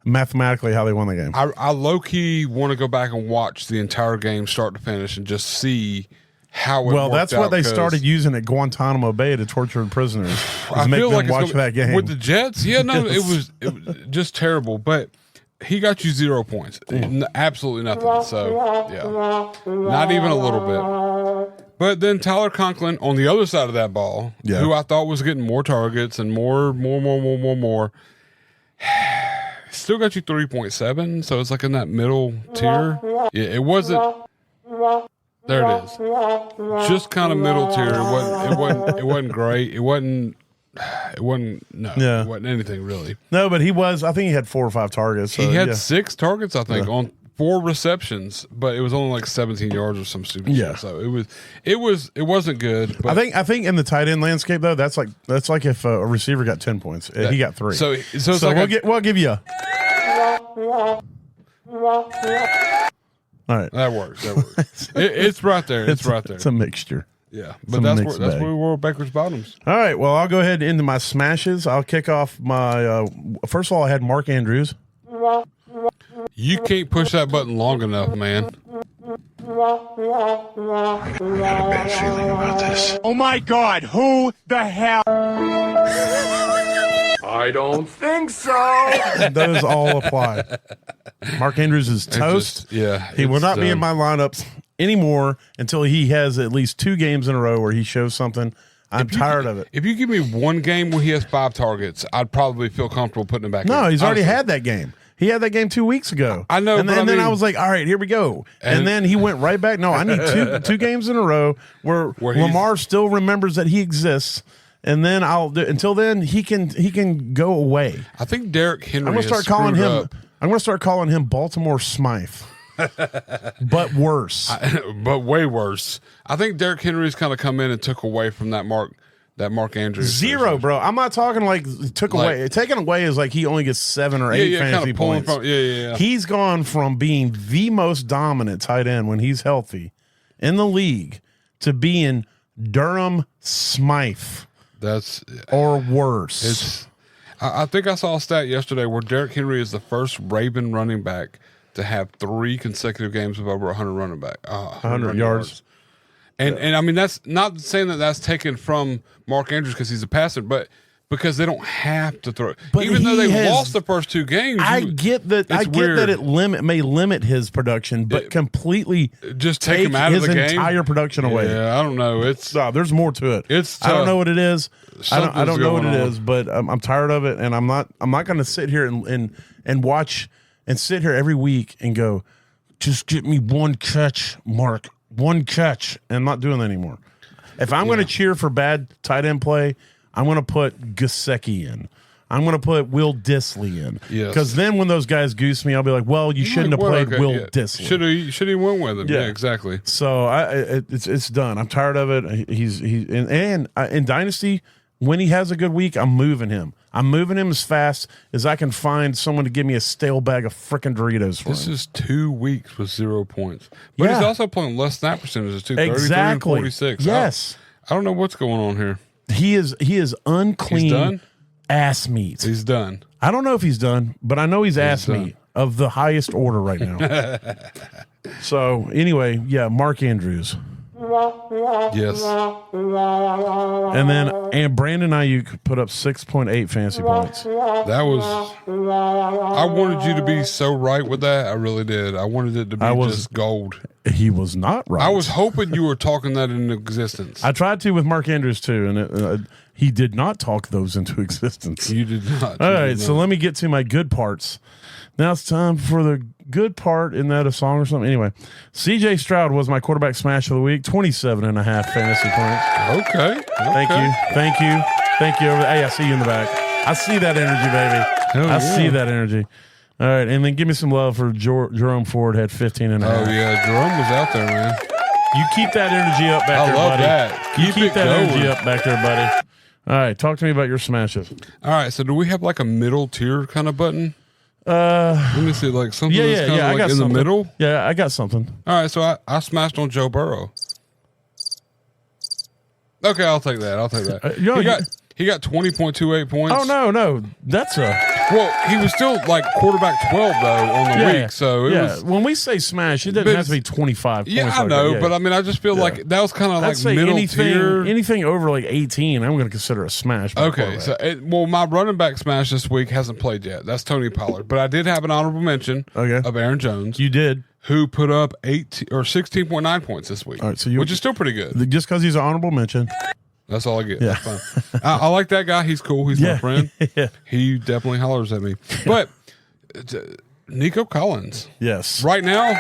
mathematically how they won the game. I low-key want to go back and watch the entire game start to finish and just see how it worked that's out, what they started using at Guantanamo Bay to torture prisoners. I make feel them like watch that game. with the Jets. Yeah, no, Yes. it was just terrible. But he got you 0 points, absolutely nothing. So yeah, not even a little bit. But then Tyler Conklin on the other side of that ball, who I thought was getting more targets and more. Still got you 3.7, so it's like in that middle tier. Yeah, it wasn't. There it is. Just kind of middle tier. It wasn't great. It wasn't anything really. No, but he was. I think he had 4 or 5 targets. So, he had 6 targets, I think, on 4 receptions, but it was only like 17 yards or some stupid shit. So it wasn't good. But I think in the tight end landscape though, that's like if a receiver got 10 points, he got 3. So it's like we'll give you. All right, that works. It's right there. It's right there. It's a mixture. Yeah, but that's where we were. Baker's bottoms. All right, well, I'll go ahead into my smashes. I'll kick off my. First of all, I had Mark Andrews. You can't push that button long enough, man. I got a bad feeling about this. Oh my God, who the hell? I don't think so. Those all apply. Mark Andrews is toast. He will not be in my lineups anymore until he has at least 2 games in a row where he shows something. I'm tired of it. If you give me one game where he has 5 targets, I'd probably feel comfortable putting him back in. No, he's already had that game. He had that game 2 weeks ago. I know, and then I was like, all right, here we go. And then he went right back. No, I need two games in a row where Lamar still remembers that he exists. And then until then he can go away. I think Derrick Henry. I'm gonna start calling him Baltimore Smythe. But worse. But way worse. I think Derrick Henry's kind of come in and took away from that Mark Andrews. 0, bro. I'm not talking like took away. Taken away is like he only gets 7 or 8 fantasy points. He's gone from being the most dominant tight end when he's healthy in the league to being Durham Smythe. Or worse. I think I saw a stat yesterday where Derrick Henry is the first Raven running back to have 3 consecutive games of over 100 100 yards. And I mean, that's not saying that that's taken from Mark Andrews because he's a passer, but because they don't have to throw. But even though they lost the first 2 games, I get that. It may limit his production, but completely just take him out of the game, his entire production away. Yeah, I don't know. There's more to it. It's tough. I don't know what it is. I don't know what it is, on. but I'm tired of it, and I'm not going to sit here and watch and sit here every week and go, just get me 1 catch, Mark, 1 catch, and I'm not doing that anymore. If I'm going to cheer for bad tight end play, I'm going to put Gesicki in. I'm going to put Will Dissly in. Because then when those guys goose me, I'll be like, well, you shouldn't have played Will Dissly. Should he went with him? Yeah, exactly. So it's done. I'm tired of it. He's in Dynasty, when he has a good week, I'm moving him. I'm moving him as fast as I can find someone to give me a stale bag of frickin' Doritos for This him. is 2 weeks with 0 points. But he's also playing less snap percentages too. 33 Exactly. and 46. Yes. I don't know what's going on here. He is unclean. He's done? Ass meat. He's done. I don't know if he's done, but I know he's ass meat of the highest order right now. So anyway, yeah, Mark Andrews. Yes. And Brandon Ayuk put up 6.8 fantasy points. That was. I wanted you to be so right with that. I really did. I wanted it to be just gold. He was not right. I was hoping you were talking that into existence. I tried to with Mark Andrews too, and he did not talk those into existence. You did not. All right, so let me get to my good parts. Now it's time for the good part. Isn't that a song or something? Anyway, C.J. Stroud was my quarterback smash of the week, 27.5 fantasy points. Okay. Thank you. Hey, I see you in the back. I see that energy, baby. I see that energy. All right, and then give me some love for Jerome Ford, had 15.5. Oh, yeah, Jerome was out there, man. You keep that energy up back there, buddy. I love that. Keep that energy up back there, buddy. All right, talk to me about your smashes. All right, so do we have like a middle tier kind of button? Let me see, like something that's kind of like in the middle. Yeah, I got something. All right, so I smashed on Joe Burrow. Okay, I'll take that. He got 20.28 points. Oh no, that's he was still like quarterback 12 though on the week. So it was. When we say smash, it doesn't have to be 25. Yeah, I know, but I mean, I just feel like that was kind of like middle tier. Anything over like 18, I'm going to consider a smash. Okay, so my running back smash this week hasn't played yet. That's Tony Pollard, but I did have an honorable mention of Aaron Jones. You did. Who put up 16.9 points this week? All right, so which is still pretty good. Just because he's an honorable mention. That's all I get. Yeah. That's fine. I like that guy. He's cool. He's my friend. He definitely hollers at me. But Nico Collins. Yes. Right now,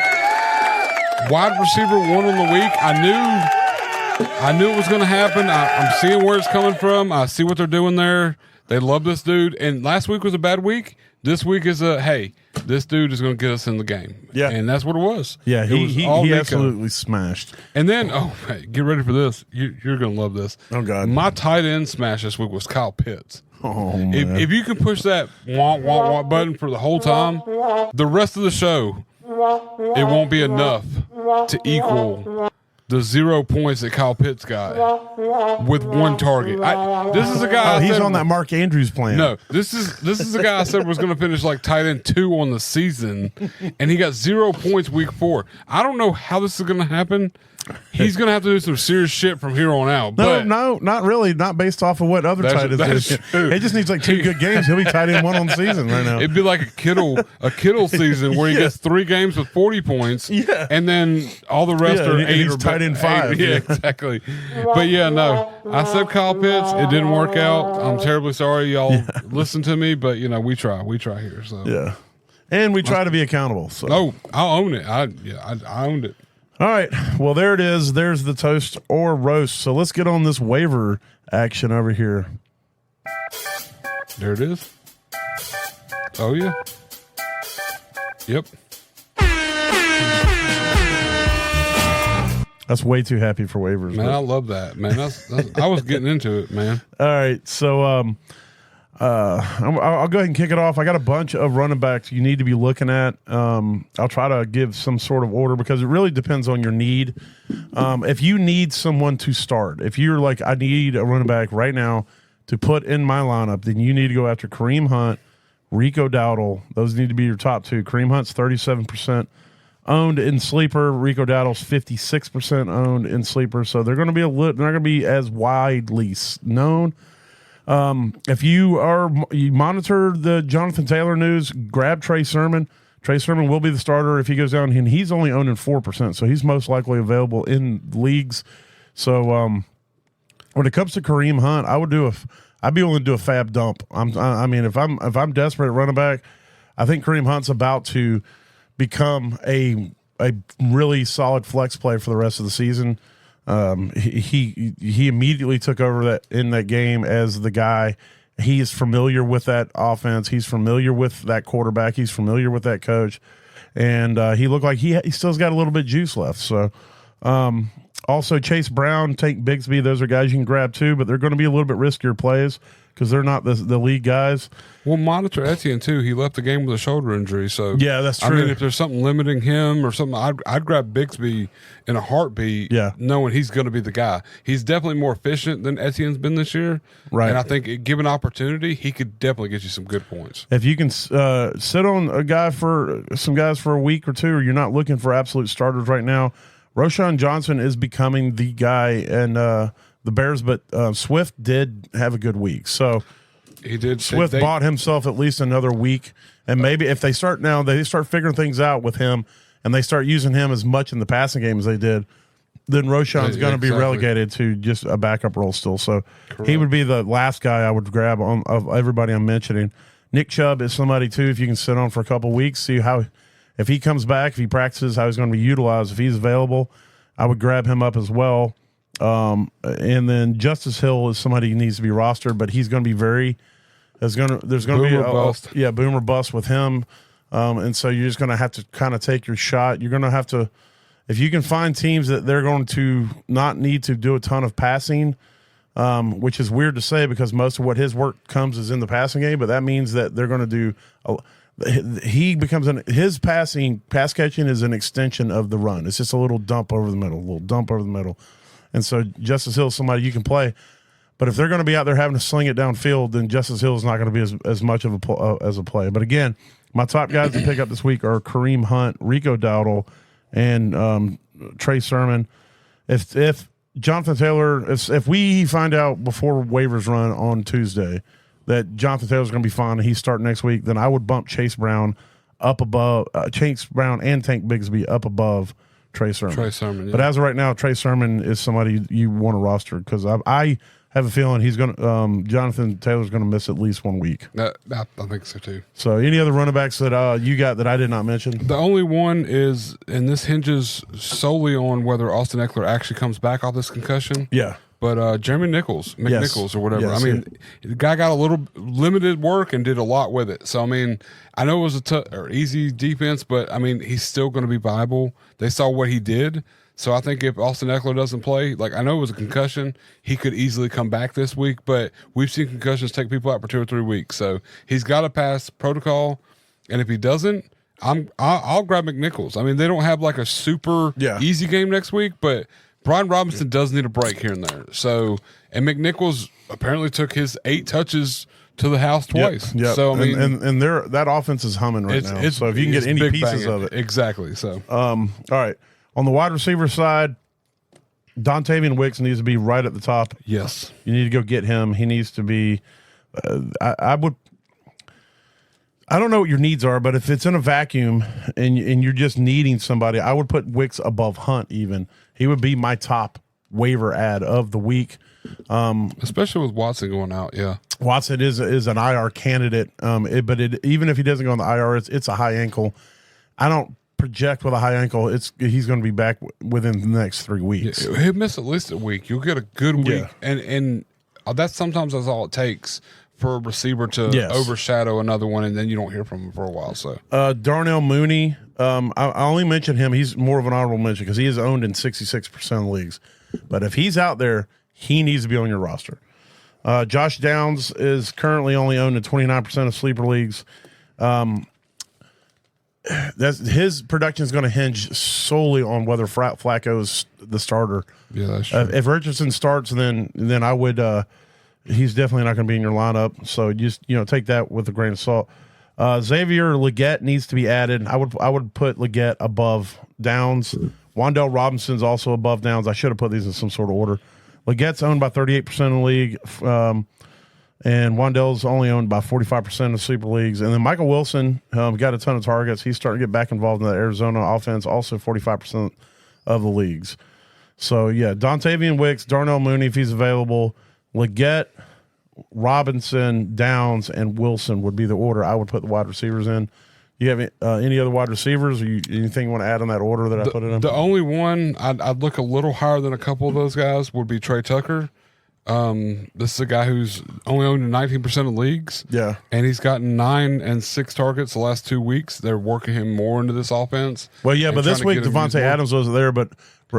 wide receiver 1 on the week. I knew it was going to happen. I'm seeing where it's coming from. I see what they're doing there. They love this dude. And last week was a bad week. This week is hey, this dude is going to get us in the game. Yeah. And that's what it was. Yeah, he absolutely smashed. And then, hey, get ready for this. You're going to love this. Oh, God. My tight end smash this week was Kyle Pitts. Oh, man. If you can push that wah, wah, wah button for the whole time, the rest of the show, it won't be enough to equal the 0 points that Kyle Pitts got with 1 target. This is a guy. He's on that Mark Andrews plan. No, this is a guy I said was going to finish like tight end 2 on the season, and he got 0 points week 4. I don't know how this is going to happen. He's going to have to do some serious shit from here on out. No, not really. Not based off of what other tight ends do. He just needs like 2 good games. He'll be tight end 1 on the season right now. It'd be like a Kittle season where he gets 3 games with 40 points, and then all the rest are 8 or tight end 5. Yeah, exactly. But no, I said Kyle Pitts. It didn't work out. I'm terribly sorry, y'all. Listen to me, but we try here. So yeah, and we try to be accountable. So I'll own it. I owned it. All right. Well, there it is. There's the toast or roast. So let's get on this waiver action over here. There it is. Oh, yeah. Yep. That's way too happy for waivers. Man, I love that, man. I was getting into it, man. All right. So I'll go ahead and kick it off. I got a bunch of running backs you need to be looking at. I'll try to give some sort of order because it really depends on your need. If you need someone to start, if you're like, I need a running back right now to put in my lineup, then you need to go after Kareem Hunt, Rico Dowdle. Those need to be your top 2. Kareem Hunt's 37% owned in sleeper. Rico Dowdle's 56% owned in sleeper. So they're going to be they're not going to be as widely known. If you monitor the Jonathan Taylor news, grab Trey Sermon. Trey Sermon will be the starter if he goes down, and he's only owned in 4%, so he's most likely available in leagues. So when it comes to Kareem Hunt, I'd be willing to do a fab dump. I mean, if I'm desperate at running back, I think Kareem Hunt's about to become a really solid flex play for the rest of the season. He immediately took over that in that game as the guy. He is familiar with that offense. He's familiar with that quarterback. He's familiar with that coach, and he looked like he still's got a little bit of juice left. So, also Chase Brown, Tank Bigsby, those are guys you can grab too, but they're going to be a little bit riskier plays because they're not the lead guys. Well, monitor Etienne too. He left the game with a shoulder injury, so yeah, that's true. I mean, if there's something limiting him or something, I'd grab Bigsby in a heartbeat. Yeah. Knowing he's going to be the guy. He's definitely more efficient than Etienne's been this year, right? And I think given opportunity, he could definitely get you some good points. If you can sit on some guys for a week or two, or you're not looking for absolute starters right now, Roschon Johnson is becoming the guy, and the Bears. But Swift did have a good week, so. He did. Swift bought himself at least another week, and maybe if they start figuring things out with him, and they start using him as much in the passing game as they did, then Roschon's going to be relegated to just a backup role still. So he would be the last guy I would grab of everybody I'm mentioning. Nick Chubb is somebody too. If you can sit on for a couple weeks, see how if he comes back, if he practices, how he's going to be utilized. If he's available, I would grab him up as well. And then Justice Hill is somebody who needs to be rostered, but he's going to be there's going to be boom or bust with him. And so you're just going to have to kind of take your shot. You're going to have to, if you can find teams that they're going to not need to do a ton of passing, which is weird to say because most of what his work comes is in the passing game, but that means that they're going to do, his pass catching is an extension of the run. It's just a little dump over the middle, And so Justice Hill is somebody you can play. But if they're going to be out there having to sling it downfield, then Justice Hill is not going to be as much of as a play. But again, my top guys to pick up this week are Kareem Hunt, Rico Dowdle, and Trey Sermon. If Jonathan Taylor, if we find out before waivers run on Tuesday that Jonathan Taylor's going to be fine and he's starting next week, then I would bump Chase Brown up above Chase Brown and Tank Bigsby up above Trey Sermon. But as of right now, Trey Sermon is somebody you want to roster because I have a feeling he's going to Jonathan Taylor's going to miss at least 1 week. I think so too. So any other running backs that you got that I did not mention? The only one is, and this hinges solely on whether Austin Eckler actually comes back off this concussion. Yeah. But Jeremy McNichols or whatever. Yes, I mean, the guy got a little limited work and did a lot with it. So, I mean, I know it was easy defense, but, I mean, he's still going to be viable. They saw what he did. So I think if Austin Eckler doesn't play, like I know it was a concussion, he could easily come back this week, but we've seen concussions take people out for 2 or 3 weeks. So he's got to pass protocol, and if he doesn't, I'll grab McNichols. I mean, they don't have like a super easy game next week, but Brian Robinson does need a break here and there. So, and McNichols apparently took his 8 touches to the house twice. Yep. So I mean, and that offense is humming right now. So if you can get any pieces of it, exactly. So all right. On the wide receiver side, Dontavian Wicks needs to be right at the top. Yes. You need to go get him. He needs to be I don't know what your needs are, but if it's in a vacuum and you're just needing somebody, I would put Wicks above Hunt even. He would be my top waiver ad of the week. Especially with Watson going out, yeah. Watson is an IR candidate, but even if he doesn't go on the IR, it's a high ankle. I don't project with a high ankle. He's going to be back within the next 3 weeks. Yeah, he'll miss at least a week. You'll get a good week, and that's sometimes that's all it takes for a receiver to overshadow another one, and then you don't hear from him for a while. So Darnell Mooney, I only mention him. He's more of an honorable mention because he is owned in 66% of leagues. But if he's out there, he needs to be on your roster. Josh Downs is currently only owned in 29% of sleeper leagues. His production is going to hinge solely on whether Flacco is the starter. Yeah, that's true. If Richardson starts, then I would. He's definitely not going to be in your lineup. So just take that with a grain of salt. Xavier Legette needs to be added. I would put Legette above Downs. Wan'Dale Robinson's also above Downs. I should have put these in some sort of order. Legette's owned by 38% of the league. And Wan'Dale's only owned by 45% of sleeper leagues. And then Michael Wilson got a ton of targets. He's starting to get back involved in the Arizona offense, also 45% of the leagues. So, yeah, Dontavian Wicks, Darnell Mooney, if he's available, Legette, Robinson, Downs, and Wilson would be the order I would put the wide receivers in. You have any other wide receivers? Or anything you want to add on that order that I put it in? The only one I'd look a little higher than a couple of those guys would be Trey Tucker. This is a guy who's only owned in 19% of leagues. Yeah. And he's gotten 9 and 6 targets the last 2 weeks. They're working him more into this offense. Well, yeah, but this week Devontae more. Adams wasn't there, but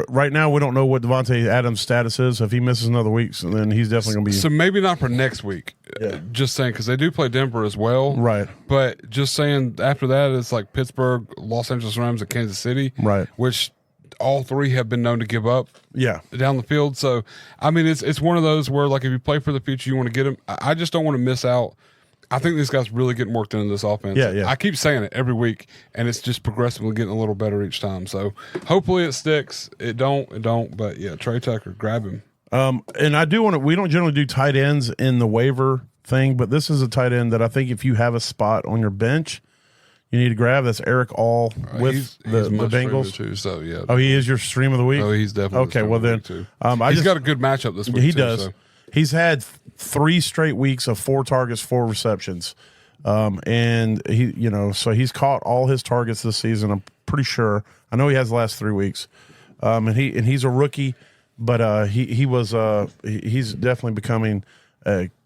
right now we don't know what Devontae Adams' status is. If he misses another week, then he's definitely going to be. So maybe not for next week. Yeah. Just saying, because they do play Denver as well. Right. But just saying, after that, it's like Pittsburgh, Los Angeles Rams, and Kansas City. Right. Which all three have been known to give up. Yeah. Down the field. So, I mean, it's one of those where, like, if you play for the future, you want to get him. I just don't want to miss out. I think this guy's really getting worked into this offense. Yeah. I keep saying it every week, and it's just progressively getting a little better each time. So, hopefully it sticks. It don't. But, yeah, Trey Tucker, grab him. And I do want to. We don't generally do tight ends in the waiver thing, but this is a tight end that I think if you have a spot on your bench, you need to grab. That's Eric All with the Bengals too. So yeah. Oh, he is your stream of the week. Oh, he's definitely okay. Well then, too. He's got a good matchup this week. He too, does. So. He's had 3 straight weeks of 4 targets, 4 receptions, and so he's caught all his targets this season. I'm pretty sure. I know he has the last 3 weeks, and he's a rookie. But he's definitely becoming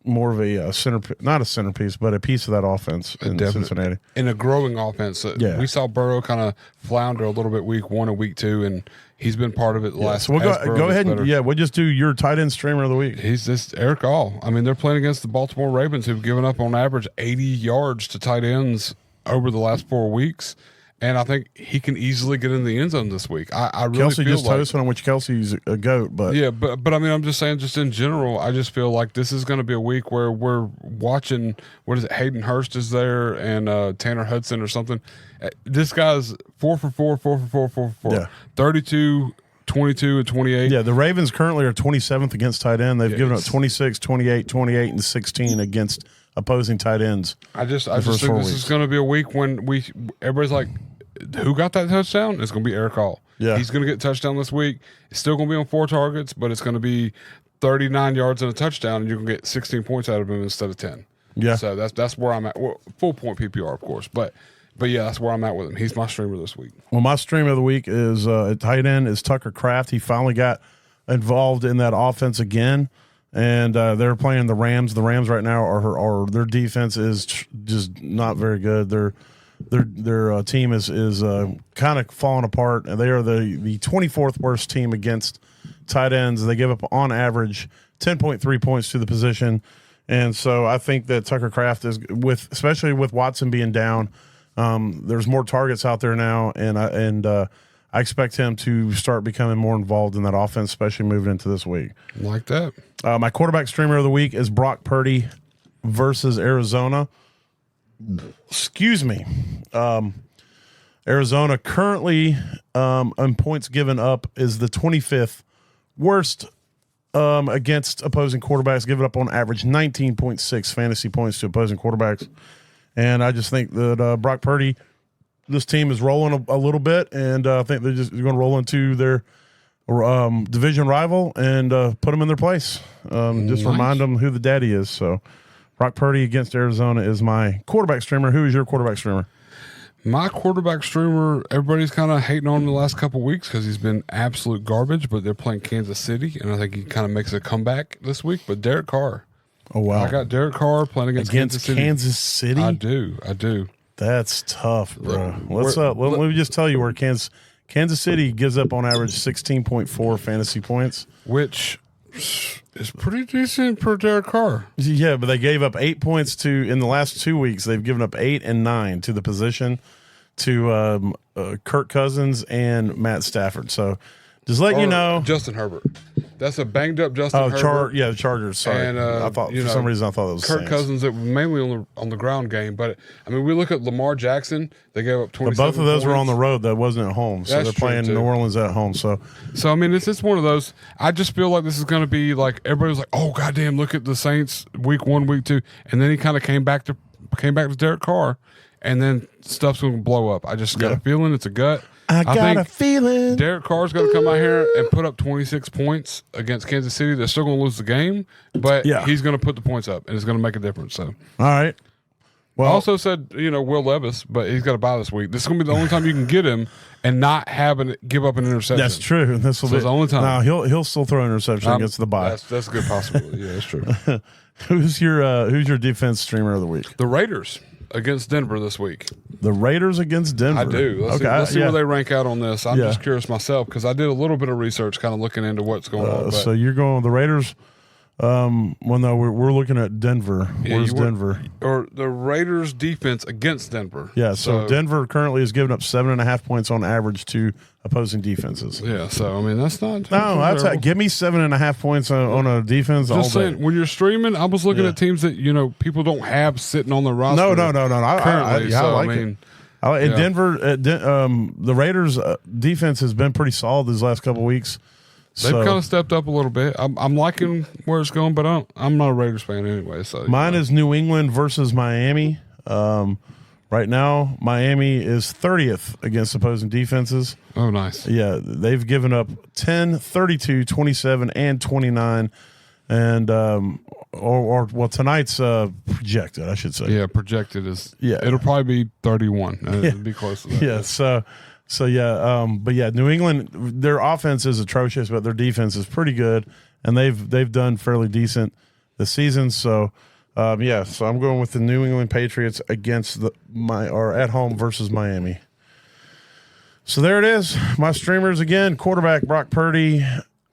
more of a not a centerpiece, but a piece of that offense in Cincinnati. In a growing offense. Yeah. We saw Burrow kind of flounder a little bit week 1 and week 2, and he's been part of it the last. So we'll go ahead and we'll just do your tight end streamer of the week. He's just Eric All. I mean, they're playing against the Baltimore Ravens, who've given up on average 80 yards to tight ends over the last 4 weeks. And I think he can easily get in the end zone this week. I really Kelsey feel just toasting on which Kelsey's a goat, but yeah, but I mean, I'm just saying, just in general, I just feel like this is going to be a week where we're watching. What is it? Hayden Hurst is there, and Tanner Hudson or something. This guy's 4 for 4, 4 for 4, 4 for 4, Yeah. 32, 22, and 28. Yeah, the Ravens currently are 27th against tight end. They've given up 26, 28, 28, and 16 against opposing tight ends. I just think this is going to be a week when everybody's like, who got that touchdown? It's going to be Eric All. Yeah. He's going to get a touchdown this week. It's still going to be on 4 targets, but it's going to be 39 yards and a touchdown, and you're going to get 16 points out of him instead of 10. Yeah. So that's where I'm at. Well, full point PPR, of course, but yeah, that's where I'm at with him. He's my streamer this week. Well, my stream of the week is at tight end is Tucker Kraft. He finally got involved in that offense again, and they're playing the Rams. The Rams right now are their defense is just not very good. Their team is kind of falling apart, and they are the 24th worst team against tight ends. They give up on average 10.3 points to the position, and so I think that Tucker Kraft is especially with Watson being down. There's more targets out there now, and I expect him to start becoming more involved in that offense, especially moving into this week. Like that. My quarterback streamer of the week is Brock Purdy versus Arizona. Excuse me. Arizona currently on points given up is the 25th worst against opposing quarterbacks, giving up on average 19.6 fantasy points to opposing quarterbacks. And I just think that Brock Purdy, this team is rolling a little bit, and I think they're going to roll into their division rival and put them in their place. Just remind them who the daddy is. So Brock Purdy against Arizona is my quarterback streamer. Who is your quarterback streamer? My quarterback streamer, everybody's kind of hating on him the last couple of weeks because he's been absolute garbage, but they're playing Kansas City, and I think he kind of makes a comeback this week. But Derek Carr. Oh, wow. I got Derek Carr playing against Kansas City? I do. That's tough, bro. Let me just tell you where Kansas City gives up on average 16.4 fantasy points. Which is pretty decent for Derek Carr. Yeah, but they gave up 8 points in the last 2 weeks. They've given up 8 and 9 to the position to Kirk Cousins and Matt Stafford. So just let you know. Justin Herbert. That's a banged up Justin Herbert. The Chargers. Sorry. And, I thought for some reason I thought it was Kirk Saints. Cousins. It was mainly on the ground game, but I mean, we look at Lamar Jackson. They gave up 27 But both of those were points. on the road. That wasn't at home. So That's they're playing true, too. New Orleans at home. So I mean, it's just one of those. I just feel like this is going to be like everybody's like, oh goddamn, look at the Saints week 1, week 2, and then he kind of came back to Derek Carr, and then stuff's going to blow up. I just got a feeling. It's a gut. I got a think feeling. Derek Carr's going to come out here and put up 26 points against Kansas City. They're still going to lose the game, but he's going to put the points up, and it's going to make a difference. So, all right. Well, I also said, Will Levis, but he's got to bye this week. This is going to be the only time you can get him and not give up an interception. that's true. This will be the only time. No, he'll still throw an interception against the bye. That's a good possibility. Yeah, that's true. Who's your defense streamer of the week? The Raiders against Denver this week. The Raiders against Denver. I do. Let's see where they rank out on this. I'm just curious myself because I did a little bit of research, kind of looking into what's going on. So you're going with the Raiders. Well, no, we're looking at Denver. Where's Denver? Or the Raiders defense against Denver. Yeah, so Denver currently is giving up 7.5 points on average to opposing defenses. Yeah, so I mean that's not. No, give me 7.5 points on a defense. Just all day. Saying, when you're streaming, I was looking at teams that people don't have sitting on the roster. No. I like it. And Denver, the Raiders' defense has been pretty solid these last couple of weeks. They've kind of stepped up a little bit. I'm liking where it's going, but I'm not a Raiders fan anyway. So mine is New England versus Miami. Right now, Miami is 30th against opposing defenses. Oh, nice. Yeah, they've given up 10, 32, 27, and 29. And tonight's projected, I should say. Yeah, projected is. Yeah, it'll probably be 31. It'll be close to that. Yeah, but New England, their offense is atrocious, but their defense is pretty good, and they've done fairly decent this season. So, so I'm going with the New England Patriots against at home versus Miami. So there it is. My streamers again: quarterback Brock Purdy,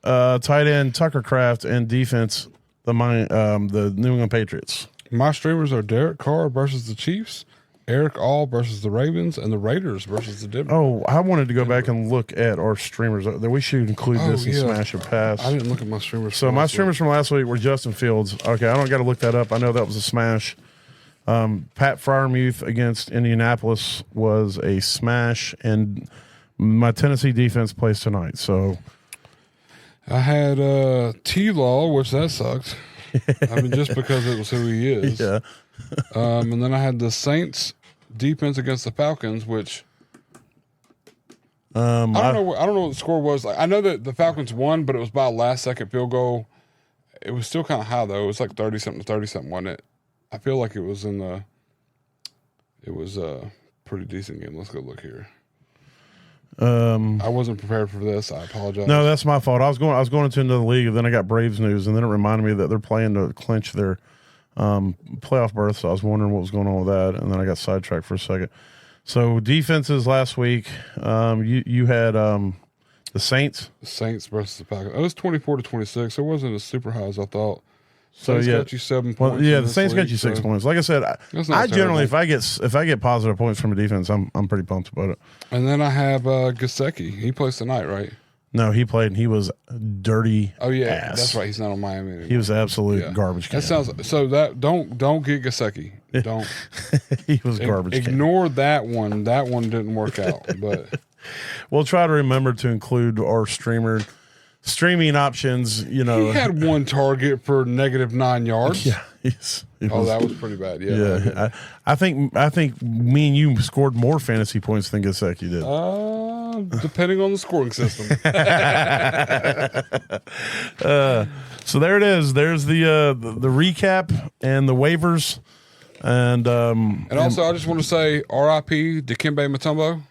tight end Tucker Kraft, and defense the New England Patriots. My streamers are Derek Carr versus the Chiefs, Eric All versus the Ravens, and the Raiders versus the Denver. Oh, I wanted to go back and look at our streamers. We should include this in Smash or Pass. I didn't look at my streamers. So my streamers from last week were Justin Fields. Okay, I don't got to look that up. I know that was a smash. Pat Freiermuth against Indianapolis was a smash, and my Tennessee defense plays tonight. So I had T-Law, which that sucked. I mean, just because it was who he is. Yeah. And then I had the Saints defense against the Falcons, which I don't know what the score was. Like, I know that the Falcons won, but it was by a last-second field goal. It was still kind of high though. It was like 30-something to 30-something, wasn't it? I feel like it was a pretty decent game. Let's go look here. I wasn't prepared for this. I apologize. No, that's my fault. I was going into another league, and then I got Braves news, and then it reminded me that they're playing to clinch their playoff berth. So I was wondering what was going on with that, and then I got sidetracked for a second. So defenses last week, you had the Saints. The Saints versus the Falcons. It was 24-26. It wasn't as super high as I thought. So Saints yeah, got you 7 well, points. Yeah, the Saints got you 6 points. Like I said, I generally, if I get positive points from a defense, I'm pretty pumped about it. And then I have Gesicki. He plays tonight, right? No, he played and he was dirty. Oh yeah, ass. that's right. He's not on Miami anymore. He was absolute garbage can. That sounds so. That don't get Gesicki. Don't. He was garbage. Ignore that one. That one didn't work out. But we'll try to remember to include our streaming options. You know, he had one target for -9 yards. Yeah. That was pretty bad. Yeah. I think me and you scored more fantasy points than Gesicki did. Depending on the scoring system. So there it is. There's the recap and the waivers, and also I just want to say R.I.P. Dikembe Mutombo.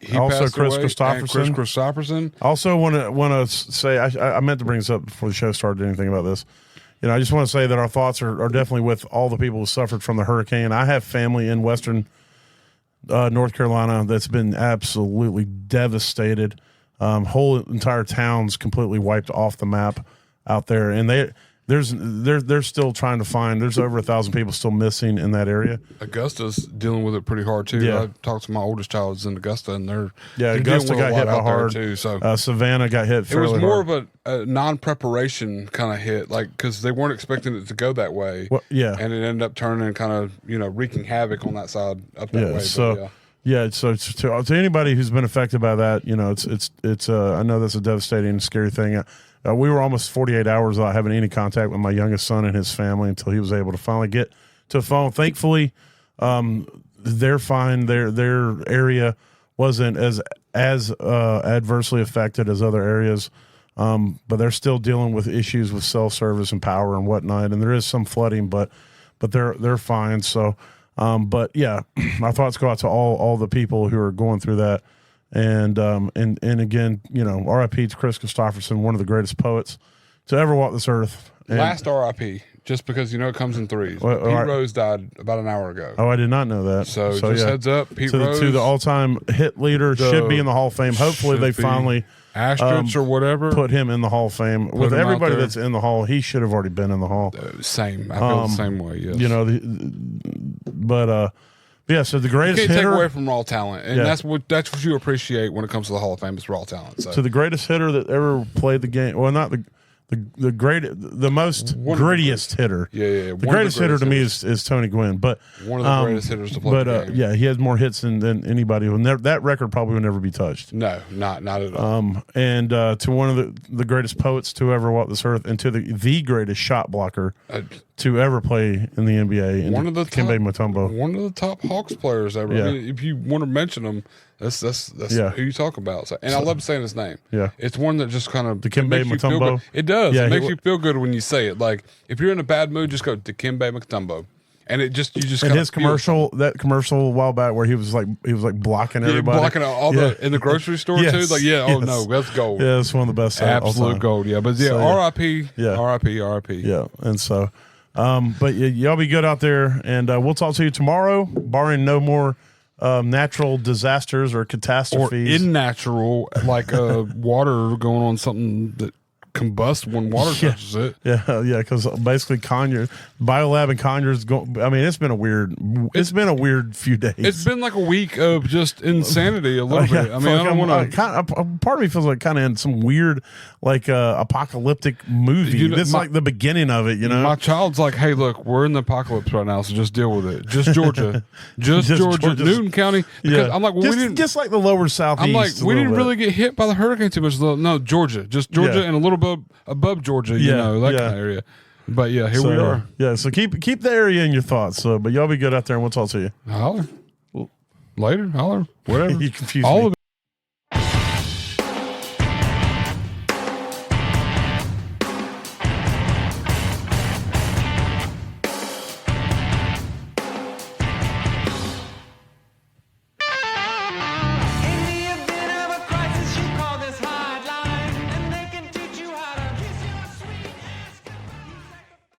He also Chris Christopherson. Also want to say I meant to bring this up before the show started. Anything about this? You know, I just want to say that our thoughts are definitely with all the people who suffered from the hurricane. I have family in Western North Carolina that's been absolutely devastated. Whole entire towns completely wiped off the map out there, and they're still trying to find. There's over 1,000 people still missing in that area. Augusta's dealing with it pretty hard too. Yeah. I talked to my oldest child who's in Augusta, and they're Augusta got hit by hard too. So Savannah got hit. It was more hard. of a non-preparation kind of hit, like because they weren't expecting it to go that way. Well, yeah, and it ended up turning and kind of wreaking havoc on that side up that way. So. So to anybody who's been affected by that, you know, it's I know that's a devastating and scary thing. We were almost 48 hours without having any contact with my youngest son and his family until he was able to finally get to a phone. Thankfully, they're fine. Their area wasn't as adversely affected as other areas, but they're still dealing with issues with cell service and power and whatnot. And there is some flooding, but they're fine. So. But yeah, my thoughts go out to all the people who are going through that. And again, R.I.P. to Chris Christopherson, one of the greatest poets to ever walk this earth. And, Last RIP, just because it comes in threes. Well, Pete Rose died about an hour ago. Oh, I did not know that. So just heads up, Pete Rose. To the all-time hit leader, should be in the Hall of Fame. Hopefully they finally asterisk or whatever put him in the Hall of Fame. With everybody that's in the Hall, he should have already been in the Hall. Same. I feel the same way, yes. So the greatest you can't hitter. take away from raw talent. And that's what you appreciate when it comes to the Hall of Fame is raw talent. So the greatest hitter that ever played the game. Well, not the most grittiest hitter. Yeah. The greatest hitter to me is Tony Gwynn, but one of the greatest hitters to play the game. Yeah, he has more hits than anybody. That record probably will never be touched. No, not at all. And to one of the greatest poets to ever walk this earth, and to the greatest shot blocker to ever play in the NBA, one of the Dikembe Mutombo, one of the top Hawks players ever. Yeah. I mean, if you want to mention him, that's who you talk about. So, I love saying his name. Yeah, it's one that just kind of Dikembe Mutombo. It does. Yeah, it makes you feel good when you say it. Like if you're in a bad mood, just go Dikembe Mutombo. And you just and his commercial, that commercial a while back where he was like blocking everybody, blocking all in the grocery store too. Like oh no, that's gold. Yeah, it's one of the best. Absolute gold. Yeah, but R.I.P. Yeah, R.I.P. Yeah, and so, but y'all be good out there, and we'll talk to you tomorrow, barring no more natural disasters or catastrophes or unnatural like water going on something that combust when water touches it. Yeah, because basically Biolab and Conyers going. I mean, it's been a weird few days. It's been like a week of just insanity a little bit. I mean, I don't want to. Part of me feels like kind of in some weird like apocalyptic movie. This is like the beginning of it. My child's like, "Hey, look, we're in the apocalypse right now, so just deal with it. Just Georgia, just Georgia, Newton County." Because I'm like, well, we didn't just like the lower southeast. I'm like, we didn't really get hit by the hurricane too much. No, Georgia, just Georgia, and a little bit above Georgia, that kind of area. But here we are. Yeah, so keep the area in your thoughts. But y'all be good out there, and we'll talk to you. Holler. Later, holler, whatever. You confuse all me. of